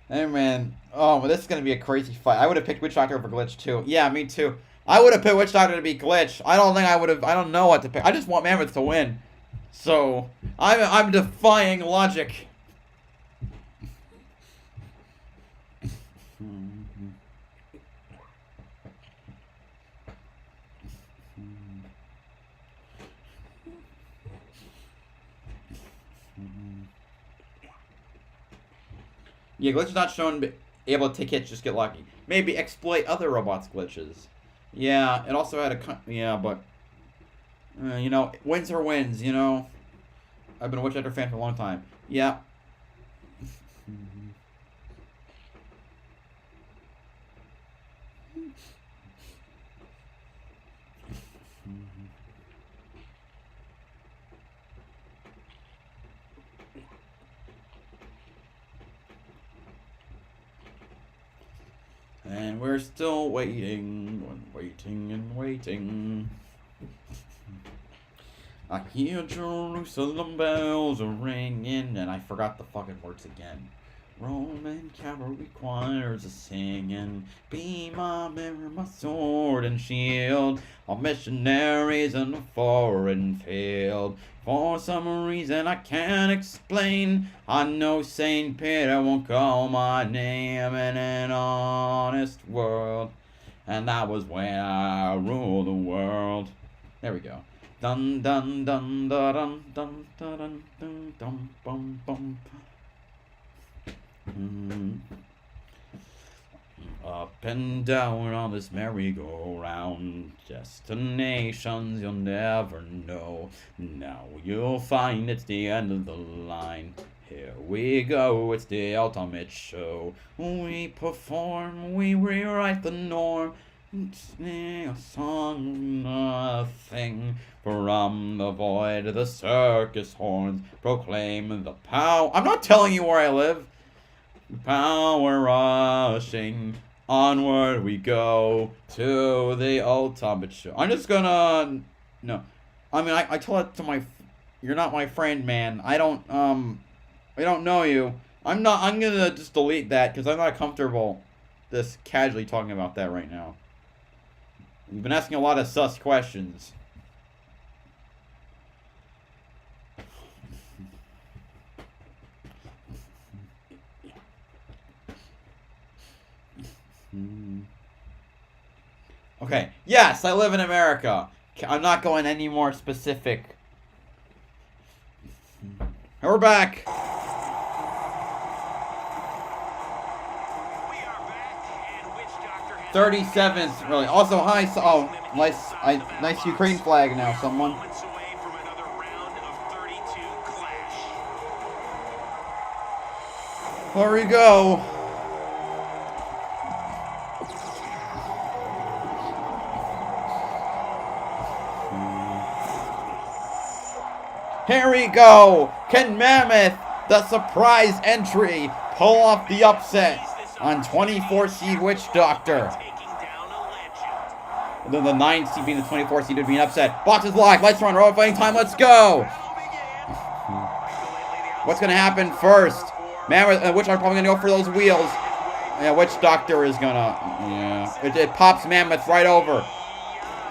Hey man, oh, this is gonna be a crazy fight. I would have picked Witch Doctor over Glitch too. Yeah, me too. I would have picked Witch Doctor to be Glitch. I don't think I would have. I don't know what to pick. I just want Mammoth to win. So I'm defying logic. Yeah, Glitch is not shown able to take hits, just get lucky. Maybe exploit other robots' glitches. Yeah, it also had a... Yeah, but... wins are wins, I've been a Witch Doctor fan for a long time. Yeah. And we're still waiting and waiting. I hear Jerusalem bells are ringing, and I forgot the fucking words again. Roman cavalry choirs are singing, be my mirror, my sword and shield, all missionaries in a foreign field. For some reason I can't explain, I know Saint Peter won't call my name in an honest world. And that was when I ruled the world. There we go. Dun dun dun dun dun dun dun dun dun bum bum. Up and down on this merry-go-round, destinations you'll never know. Now you'll find it's the end of the line. Here we go, it's the ultimate show. We perform, we rewrite the norm. Sing a song, nothing. From the void, the circus horns proclaim the power. I'm not telling you where I live. Power rushing, onward we go to the ultimate show. I'm just gonna, no, I mean, I told it to my, you're not my friend, man. I don't know you. I'm gonna just delete that because I'm not comfortable just casually talking about that right now. You've been asking a lot of sus questions. Okay, yes, I live in America. I'm not going any more specific. We're back. We are back, and Witch Doctor 37th, really. Also, hi. Oh, nice Ukraine flag now, someone. Moments away from another round of 32 clash. There we go. Here we go. Can Mammoth, the surprise entry, pull off the upset on 24 seed Witch Doctor? And then the 9 seed being the 24 seed would be an upset. Box is locked. Lights are on. Robot fighting time. Let's go. What's going to happen first? Mammoth and Witch are probably going to go for those wheels. Yeah, Witch Doctor is going to... Yeah. It pops Mammoth right over.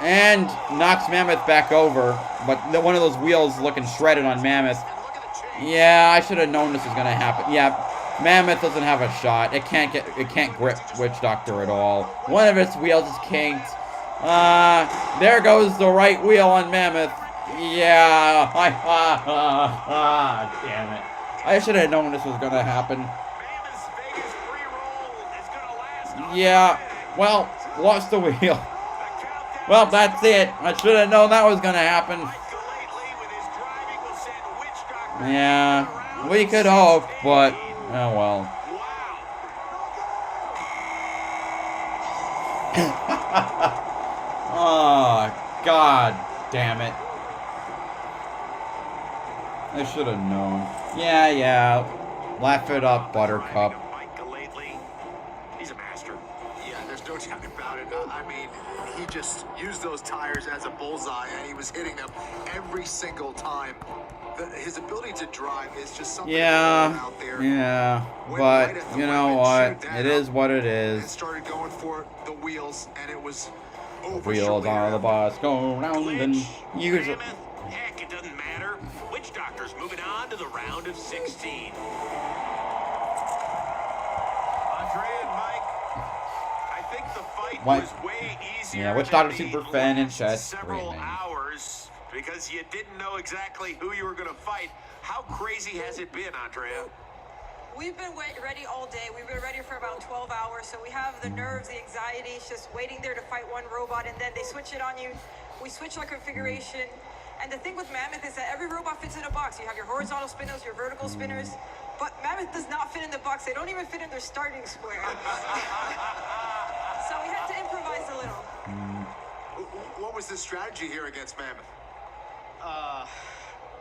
And knocks Mammoth back over. But one of those wheels looking shredded on Mammoth. Yeah, I should have known this was going to happen. Yeah, Mammoth doesn't have a shot. It can't grip Witch Doctor at all. One of its wheels is kinked. There goes the right wheel on Mammoth. Yeah. Damn it. I should have known this was going to happen. Yeah. Well, lost the wheel. Well, that's it. I should have known that was going to happen. Yeah. We could hope, but oh well. Oh, God damn it. I should have known. Yeah. Laugh it up, Buttercup. He's a master. Yeah, there's no doubt about it. I mean, he just used those tires as a bullseye, and he was hitting them every single time. His ability to drive is just something out there. Yeah, but you know what? It is what it is. And started going for the wheels, and it was over. Wheels on the bus go round and usually. Heck, it doesn't matter. Witch Doctor's moving on to the round of 16. Andrea and Mike, I think the fight What? was way easier. Yeah, Witch than Doctor the super fan and last chat several screaming. hours because you didn't know exactly who you were going to fight. How crazy has it been, Andrea? We've been ready all day. We've been ready for about 12 hours, so we have the nerves, the anxiety. It's just waiting there to fight one robot, and then they switch it on you. We switch our configuration. And the thing with Mammoth is that every robot fits in a box. You have your horizontal spinners, your vertical spinners, but Mammoth does not fit in the box. They don't even fit in their starting square. So we had to improvise a little. What was the strategy here against Mammoth?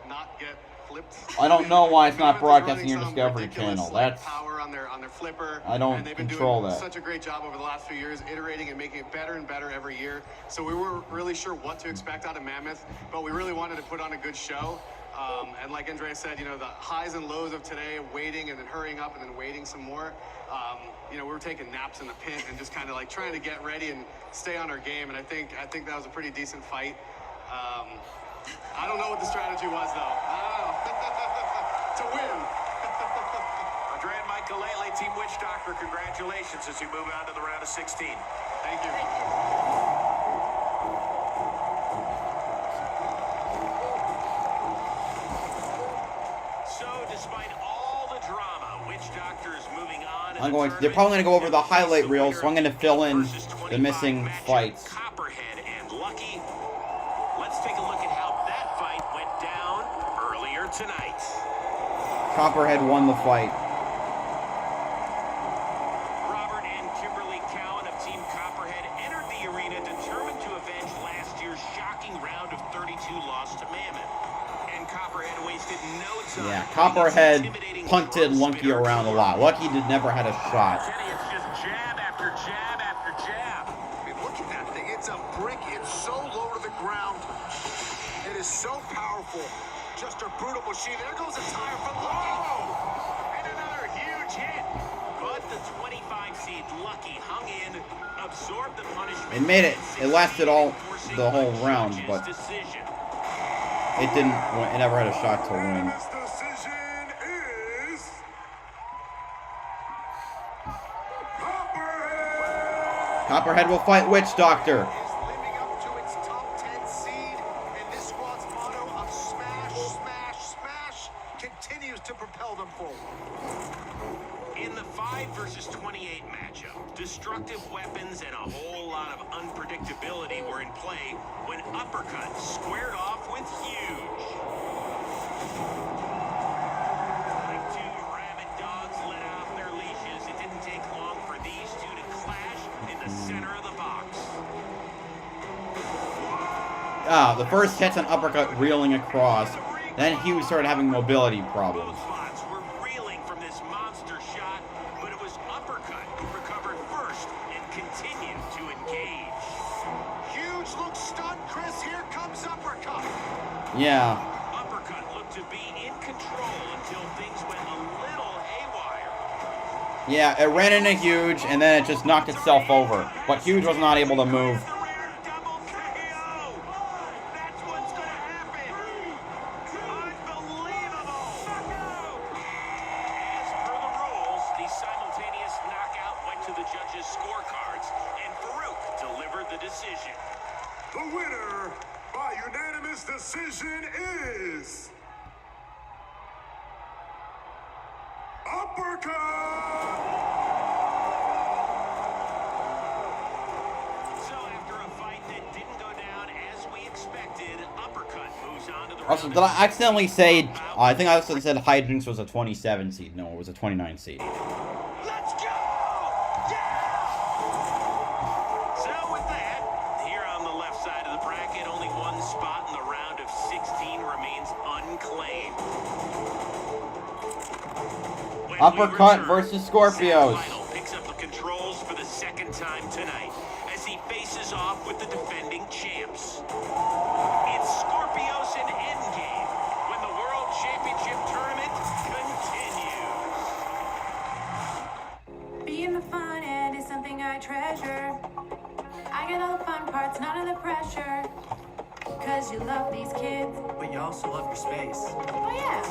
Not get flipped. I don't know why it's not Mammoth is broadcasting running your some Discovery ridiculous, Channel. like, That's power on their flipper. I don't and they've been control doing that. such a great job over the last few years, iterating and making it better and better every year. So we weren't really sure what to expect out of Mammoth, but we really wanted to put on a good show. And like Andrea said, you know, the highs and lows of today, waiting and then hurrying up and then waiting some more. You know, we were taking naps in the pit and just kind of like trying to get ready and stay on our game. And I think that was a pretty decent fight. I don't know what the strategy was, though. I don't know. To win. Andrea and Mike Galele, Team Witch Doctor, congratulations as you move on to the round of 16. Thank you. So, despite all the drama, Witch Doctor is moving on. they're probably going to go over the highlight reel, so I'm going to fill in the missing fights. Copperhead and Lucky. Let's take a look at how that fight went down earlier tonight. Copperhead won the fight. Robert and Kimberly Cowan of Team Copperhead entered the arena determined to avenge last year's shocking round of 32 loss to Mammoth. And Copperhead wasted no time. Yeah, Copperhead punted Lucky around a lot. Lucky never had a shot. Kenny, it's just jab after jab after jab. I mean, look at that thing. It's a brick. It's so low to the ground. It is so powerful. Just a brutal machine. There goes a tire from Lucky. And another huge hit. But the 25 seed Lucky hung in, absorbed the punishment. It made it. It lasted all the whole round, but it didn't. It never had a shot to win. This decision is Copperhead. Copperhead will fight Witch Doctor. Is living up to its top 10 seed, and this squad's motto of smash, smash, smash continues to propel them forward. In the 5 versus 28 matchup, destructive weapons and a unpredictability were in play when Uppercut squared off with Huge. Like two rabid dogs let off their leashes, it didn't take long for these two to clash in the center of the box. Ah, the first hit's an uppercut reeling across. Then Hughes started having mobility problems. Both were reeling from this monster shot, but it was Uppercut who recovered first and continued to engage. Huge looks stunned, Chris. Here comes Uppercut. Yeah. Uppercut looked to be in control until things went a little haywire. Yeah, it ran into Huge, and then it just knocked itself over. But Huge was not able to move. The winner by unanimous decision is Uppercut! So after a fight that didn't go down as we expected, Uppercut moves on to the Also, did I accidentally say, I think I also said Hydrinks was a 27 seed. No, it was a 29 seed. Let's go! Yeah! So with that, here on the left side of the bracket, only one spot in the round of 16 remains unclaimed. When Uppercut we return, versus Scorpios. Zach Final picks up the controls for the second time tonight as he faces off with the defending champs. It's Scorpios in Endgame when the World Championship Tournament continues. Being the fun end is something I treasure. I get all the fun parts, none of the pressure. Cause you love these kids. But you also love your space. Oh yeah.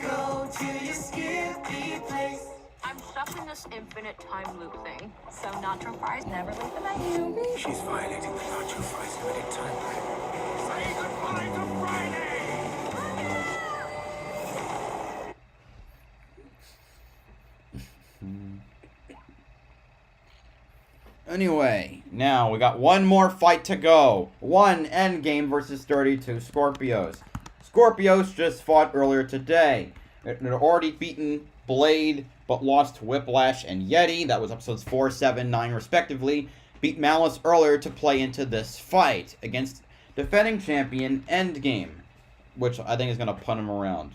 Go to your skippy place. I'm stuck in this infinite time loop thing. So nacho fries never leave the menu. She's violating the nacho fries limited time limit. Say goodbye to Friday! Anyway, now we got one more fight to go. One endgame versus 32 Scorpios. Scorpios just fought earlier today. It had already beaten Blade, but lost to Whiplash and Yeti. That was episodes 4, 7, 9 respectively. Beat Malice earlier to play into this fight against defending champion Endgame, which I think is going to punt him around.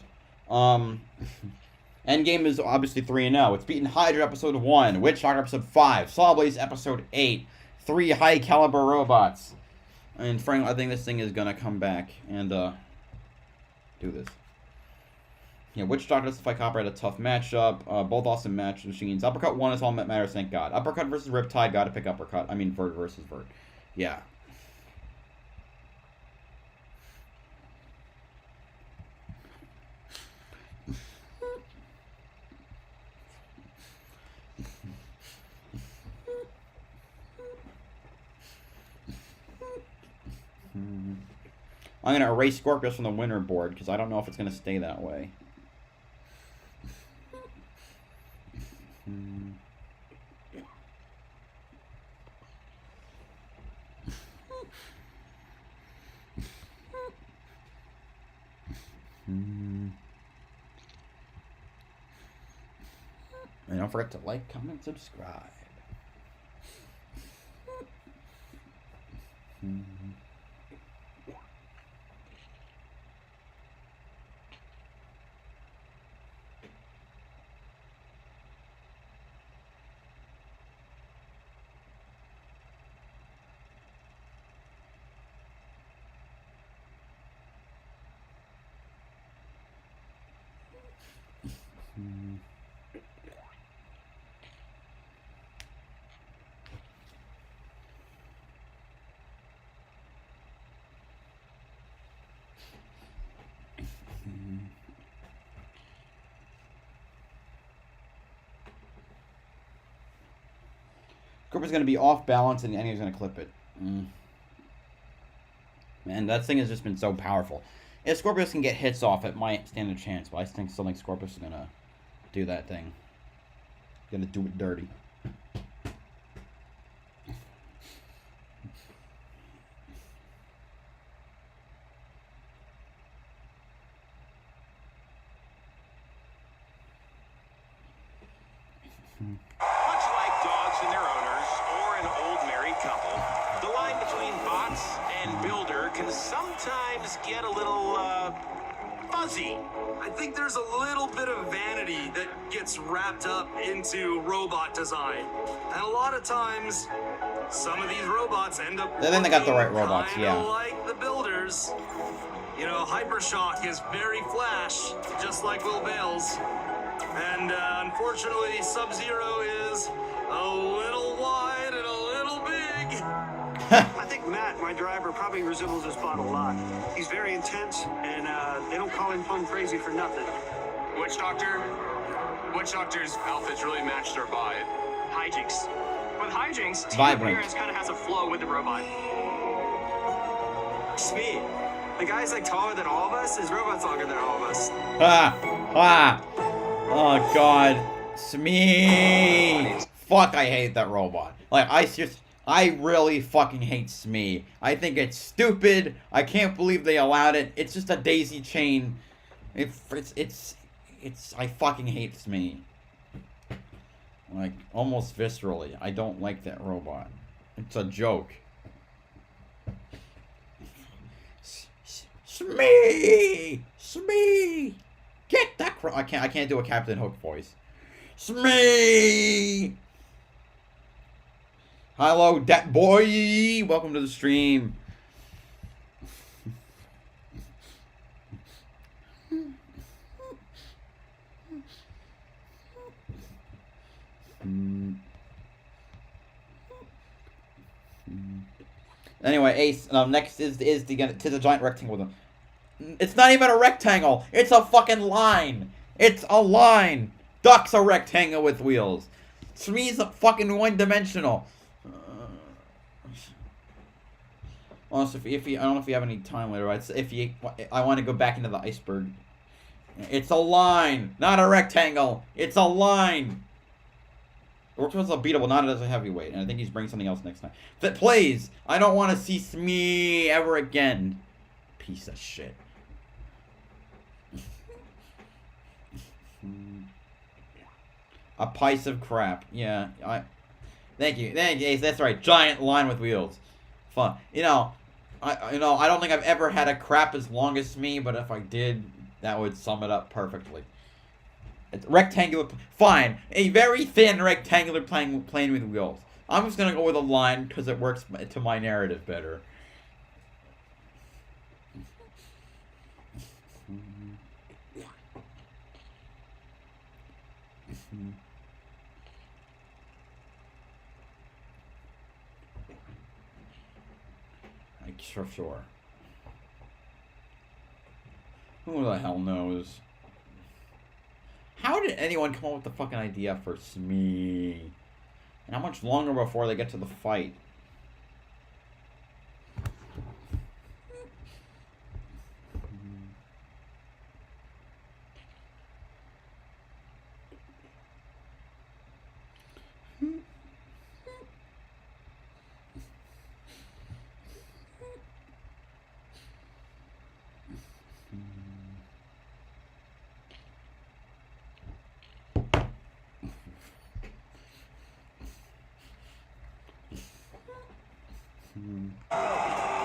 Endgame is obviously 3-0. It's beaten Hydra episode 1, Witchstalker episode 5, Sawblaze episode 8, 3 high caliber robots. And frankly, I think this thing is going to come back and do this. Yeah, Witchdoctor versus Fight Copper had a tough matchup. Both awesome match machines. Uppercut 1 is all that matters, thank God. Uppercut versus Riptide, gotta pick Uppercut. I mean, Vert versus Vert. Yeah. I'm going to erase Scorpios from the winner board because I don't know if it's going to stay that way. And don't forget to like, comment, subscribe. Cooper's going to be off balance and Annie's going to clip it. Man, that thing has just been so powerful. If Scorpios can get hits off, it might stand a chance, but I still think Scorpios is going to do that thing. Going to do it dirty. Much like dogs and their owners, or an old married couple, the line between bots and builder can sometimes get a little, fuzzy. I think there's a little bit of vanity that gets wrapped up into robot design. And a lot of times, some of these robots end up Then they got the right robots, kinda yeah. like the builders. You know, Hypershock is very flash, just like Will Bales. And unfortunately, Sub-Zero is a little wide and a little big. I think Matt, my driver, probably resembles this bot a lot. He's very intense, and they don't call him Plum Crazy for nothing. Witch Doctor's outfit's really matched our vibe. Hijinks. With hijinks, team Vibrant. appearance kind of has a flow with the robot. Smee, the guy's like taller than all of us. His robot's longer than all of us. Oh god. Smee! Fuck, I hate that robot. Like, I really fucking hate Smee. I think it's stupid. I can't believe they allowed it. It's just a daisy chain. I fucking hate Smee. Like, almost viscerally. I don't like that robot. It's a joke. Smee! Smee! Get that I can't do a Captain Hook voice. Smee! Hello, Dat Boy! Welcome to the stream. Anyway, Ace, next is the giant rectangle with them. It's not even a rectangle. It's a fucking line. It's a line. Duck's a rectangle with wheels. Smee's a fucking one-dimensional. Also, I don't know if you have any time later. I want to go back into the iceberg. It's a line, not a rectangle. It's a line. Works as a beatable, not as a heavyweight. And I think he's bringing something else next time. That plays. I don't want to see Smee ever again. Piece of shit. A piece of crap. Yeah, Thank you, Ace. That's right. Giant line with wheels. Fun. I don't think I've ever had a crap as long as Smee, but if I did, that would sum it up perfectly. It's rectangular. Fine. A very thin rectangular plane with wheels. I'm just gonna go with a line because it works to my narrative better. Sure. Who the hell knows? How did anyone come up with the fucking idea for Smee? And how much longer before they get to the fight?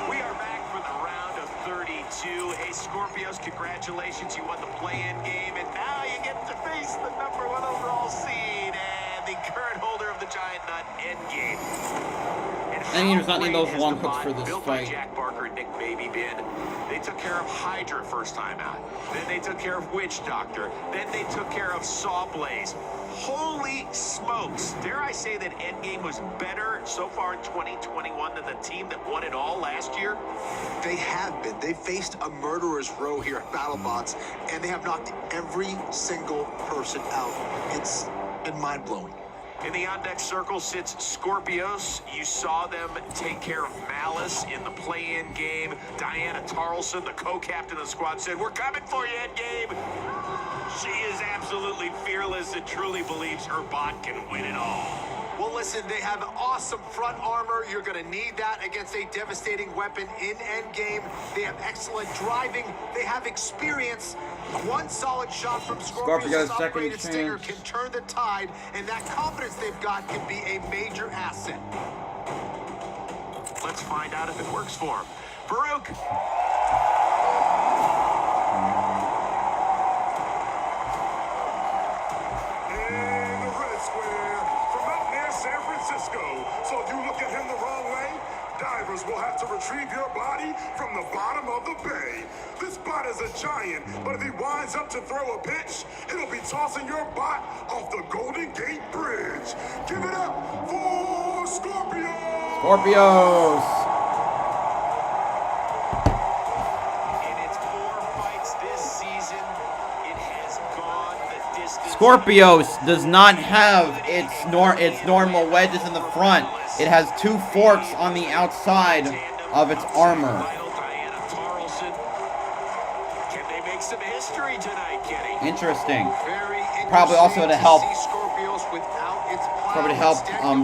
We are back for the round of 32. Hey, Scorpios, congratulations. You won the play-in game, and now you get to face the number 1 overall seed and the current holder of the Giant Nut Endgame. And he does not need those long hooks for this built fight. by Jack Barker and Nick Babybin. They took care of Hydra first time out. Then they took care of Witch Doctor. Then they took care of Sawblaze. Holy smokes. Dare I say that Endgame was better so far in 2021 than the team that won it all last year? They have been. They faced a murderer's row here at Battlebots, and they have knocked every single person out. It's been mind-blowing. In the on-deck circle sits Scorpios. You saw them take care of Malice in the play-in game. Diana Tarleson, the co-captain of the squad, said, "We're coming for you, Endgame." She is absolutely fearless and truly believes her bot can win it all. Well, listen, they have awesome front armor. You're going to need that against a devastating weapon in endgame. They have excellent driving. They have experience. One solid shot from Scorpios' upgraded stinger can turn the tide, and that confidence they've got can be a major asset. Let's find out if it works for him. Farouk. In the red square, from out near San Francisco. So if you look at him the wrong way, divers will have to retrieve your body from the bottom of the bay. This bot is a giant, but if he winds up to throw a pitch, it'll be tossing your bot off the Golden Gate Bridge. Give it up for Scorpios! Scorpios! In its 4 fights this season, it has gone the distance. Scorpios does not have its normal wedges in the front. It has 2 forks on the outside of its armor. Can they make some history tonight, Kenny? Interesting. Very Probably also to help. see Scorpios without its Probably to help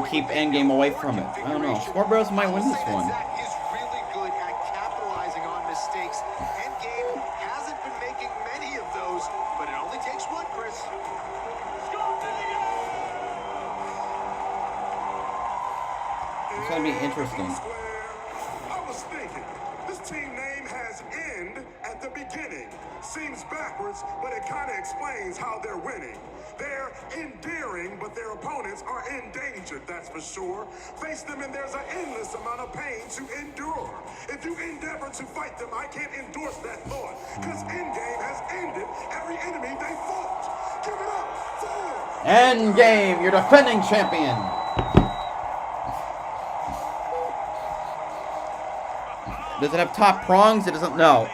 keep Endgame away from it. I don't know. Scorpios might win this one. Zack is really good at capitalizing on mistakes. Endgame hasn't been making many of those, but it only takes one, Chris. It's gonna be interesting. I was thinking, this team name has end at the beginning. Seems backwards, but it kind of explains how they're winning. They're endearing, but their opponents are endangered, that's for sure. Face them and there's an endless amount of pain to endure. If you endeavor to fight them, I can't endorse that thought, because Endgame has ended every enemy they fought. Give it up for Endgame, your defending champion. Does it have top prongs? It doesn't. No.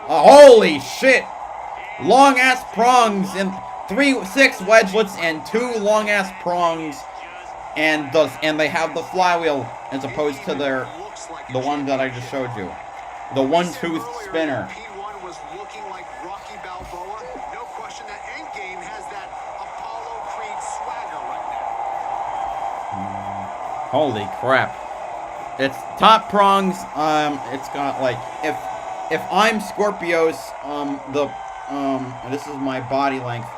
Holy shit! Long ass prongs and 6 wedgelets and 2 long ass prongs, and they have the flywheel as opposed to the one that I just showed you, the 1-tooth spinner. P1 was looking like Rocky Balboa. No question that Endgame has that Apollo Creed swagger right now. Holy crap! It's top prongs. It's got like if I'm Scorpios, this is my body length.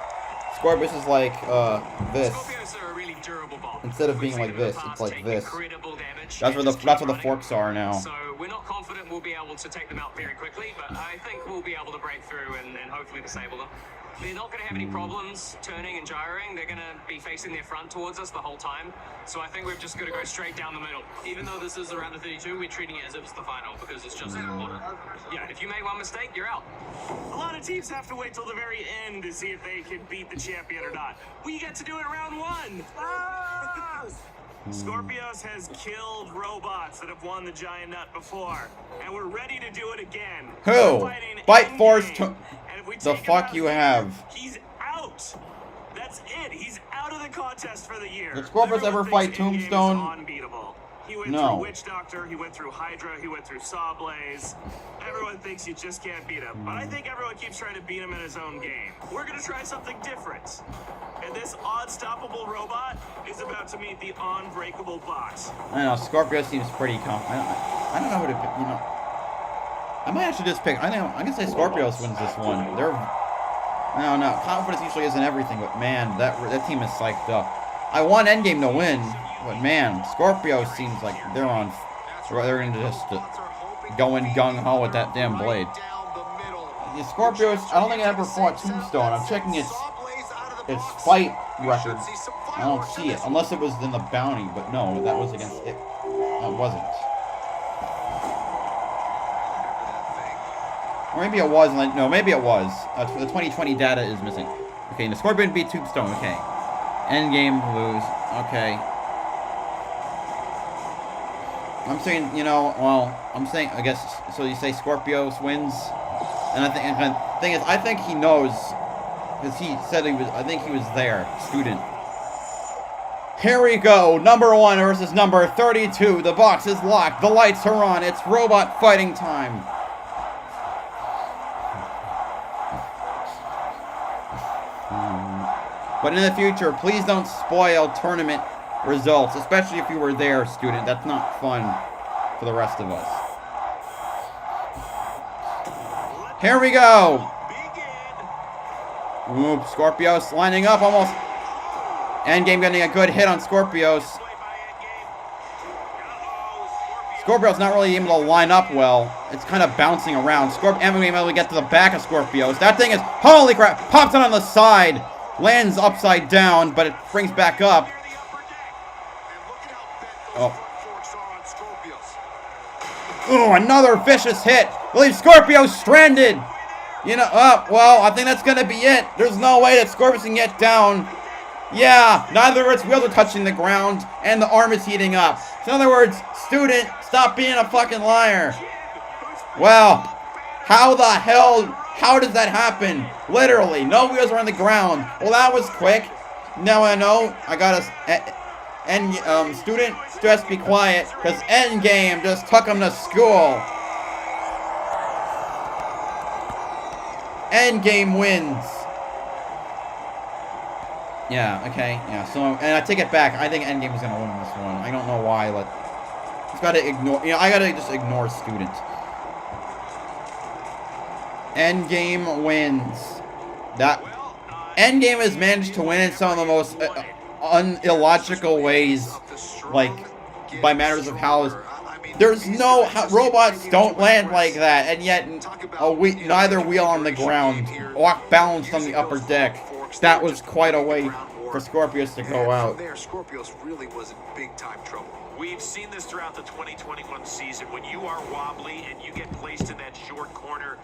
Scorpios is like this. Scorpios are a really durable bot. Instead of being like this, it's like this. Incredible damage. That's where the forks are now. So we're not confident we'll be able to take them out very quickly, but I think we'll be able to break through and hopefully disable them. They're not going to have any problems turning and gyring. They're going to be facing their front towards us the whole time. So I think we've just got to go straight down the middle. Even though this is the round of 32, we're treating it as if it's the final because it's just yeah, if you make one mistake, you're out. A lot of teams have to wait till the very end to see if they can beat the champion or not. We get to do it round 1. Scorpios has killed robots that have won the giant nut before, and we're ready to do it again. Who? Bite Force the fuck you have. He's out. That's it. He's out of the contest for the year. Did Scorpios ever fight Tombstone? Unbeatable. He went No. through Witch Doctor, he went through Hydra, he went through Sawblaze. Everyone thinks you just can't beat him, but I think everyone keeps trying to beat him in his own game. We're gonna try something different. And this unstoppable robot is about to meet the unbreakable bot. I don't know, Scorpio seems pretty confident. I don't know who to pick, you know. I might actually just pick, I'm gonna say Scorpios wins this one. I don't know, confidence usually isn't everything, but man, that team is psyched up. I want Endgame to win, but man, Scorpio seems like they're gonna just going gung-ho with that damn blade. The Scorpios, I don't think I ever fought Tombstone. I'm checking its fight record. I don't see it, unless it was in the bounty, but no, that was against it. It wasn't. Or maybe it was, no, maybe it was. The 2020 data is missing. Okay, the Scorpion beat Tombstone, okay. Endgame lose, okay. I'm saying, you know, well, I'm saying, I guess, so you say Scorpios wins? And the thing is, I think he knows, because he said I think he was there, student. Here we go, number 1 versus number 32. The box is locked, the lights are on, it's robot fighting time. But in the future, please don't spoil tournament results, especially if you were there, student. That's not fun for the rest of us. Here we go. Ooh, Scorpios lining up almost. Endgame getting a good hit on Scorpios. Scorpios not really able to line up well. It's kind of bouncing around. Endgame able to get to the back of Scorpios. That thing is, holy crap, pops it on the side. Lands upside down, but it brings back up. Oh. Ooh, another vicious hit. Leaves Scorpio stranded. You know, well, I think that's going to be it. There's no way that Scorpios can get down. Yeah, neither of its wheels are touching the ground, and the arm is heating up. So in other words, student, stop being a fucking liar. Well, how the hell, how does that happen? Literally, no wheels are on the ground. Well, that was quick. Now I know, I gotta, student, just be quiet, because Endgame just took him to school. Endgame wins. Yeah, okay, yeah, so, and I take it back. I think Endgame is going to win this one. I don't know why, but just got to ignore, you know, I got to just ignore Student. Endgame wins. Endgame has managed to win in some of the most illogical ways, like, by matters of how. There's no, robots don't land like that, and yet neither wheel on the ground, walk balanced on the upper deck. That was quite a way for Scorpios to go out. There, Scorpios really was in big-time trouble. We've seen this throughout the 2021 season. When you are wobbly and you get placed in that short corner,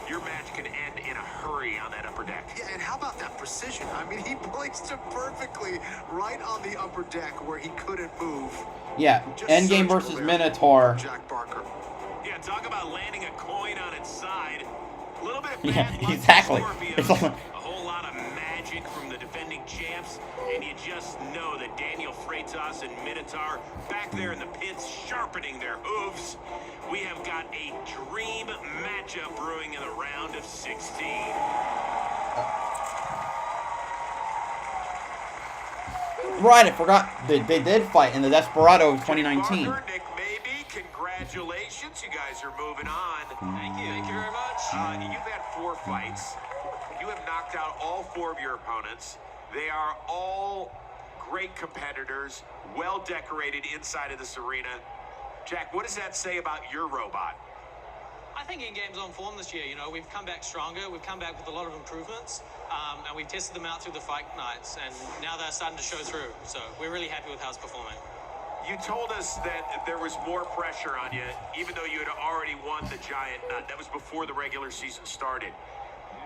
your match can end in a hurry on that upper deck. Yeah, and how about that precision? I mean, he placed him perfectly right on the upper deck where he couldn't move. Yeah, Endgame versus Minotaur. Jack Barker. Yeah, talk about landing a coin on its side. A little bit of Yeah, bad luck exactly. for Scorpios, a whole lot of magic from the defending champs, and you just know that Daniel Freitas and Minotaur back there in the pits sharpening their hooves. We have got a dream matchup brewing in the round of 16. Right, I forgot. They did fight in the Desperado of 2019. Barker, Nick, maybe. Congratulations, you guys are moving on. Thank you very much. You've had 4 fights. You have knocked out all 4 of your opponents. They are all great competitors, well decorated inside of this arena. Jack, what does that say about your robot? I think Endgame's on form this year. You know, we've come back stronger. We've come back with a lot of improvements, and we've tested them out through the fight nights, and now they're starting to show through. So we're really happy with how it's performing. You told us that there was more pressure on you, even though you had already won the Giant Nut. That was before the regular season started.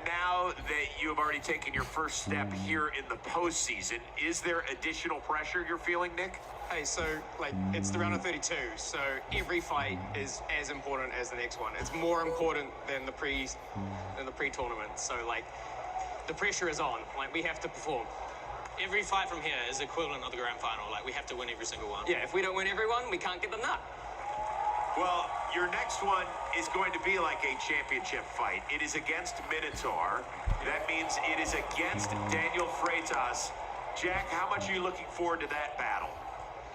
Now that you have already taken your first step here in the postseason, is there additional pressure you're feeling, Nick? Hey, so, like, it's the round of 32, so every fight is as important as the next one. It's more important than the pre-tournament. So, like, the pressure is on. Like, we have to perform. Every fight from here is equivalent of the grand final. Like, we have to win every single one. Yeah, if we don't win every one, we can't get the nut. Well, your next one is going to be like a championship fight. It is against Minotaur. That means it is against Daniel Freitas. Jack, how much are you looking forward to that battle?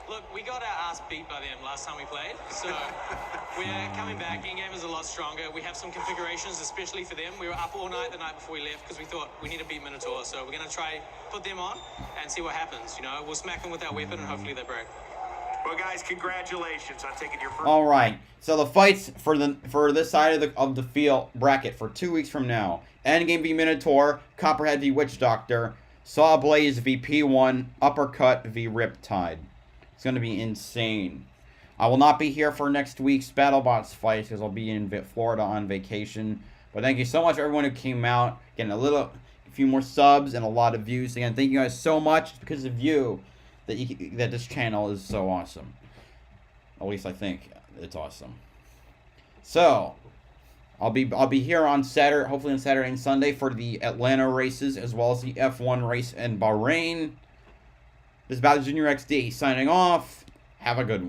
Look, we got our ass beat by them last time we played, so we're coming back. Endgame is a lot stronger. We have some configurations, especially for them. We were up all night the night before we left because we thought we need to beat Minotaur, so we're going to try put them on and see what happens. You know, we'll smack them with our weapon and hopefully they break. Well, guys, congratulations on taking your first. All right, so the fights for this side of the field bracket for 2 weeks from now: Endgame v Minotaur, Copperhead v Witch Doctor, Sawblaze v P1, Uppercut v Riptide. It's going to be insane. I will not be here for next week's Battlebots fight because I'll be in Florida on vacation. But thank you so much, everyone who came out, getting a few more subs and a lot of views. Again, thank you guys so much. It's because of you that this channel is so awesome. At least I think it's awesome. So I'll be here on Saturday, hopefully on Saturday and Sunday for the Atlanta races as well as the F1 race in Bahrain. This is Battlebots Junior XD signing off. Have a good one.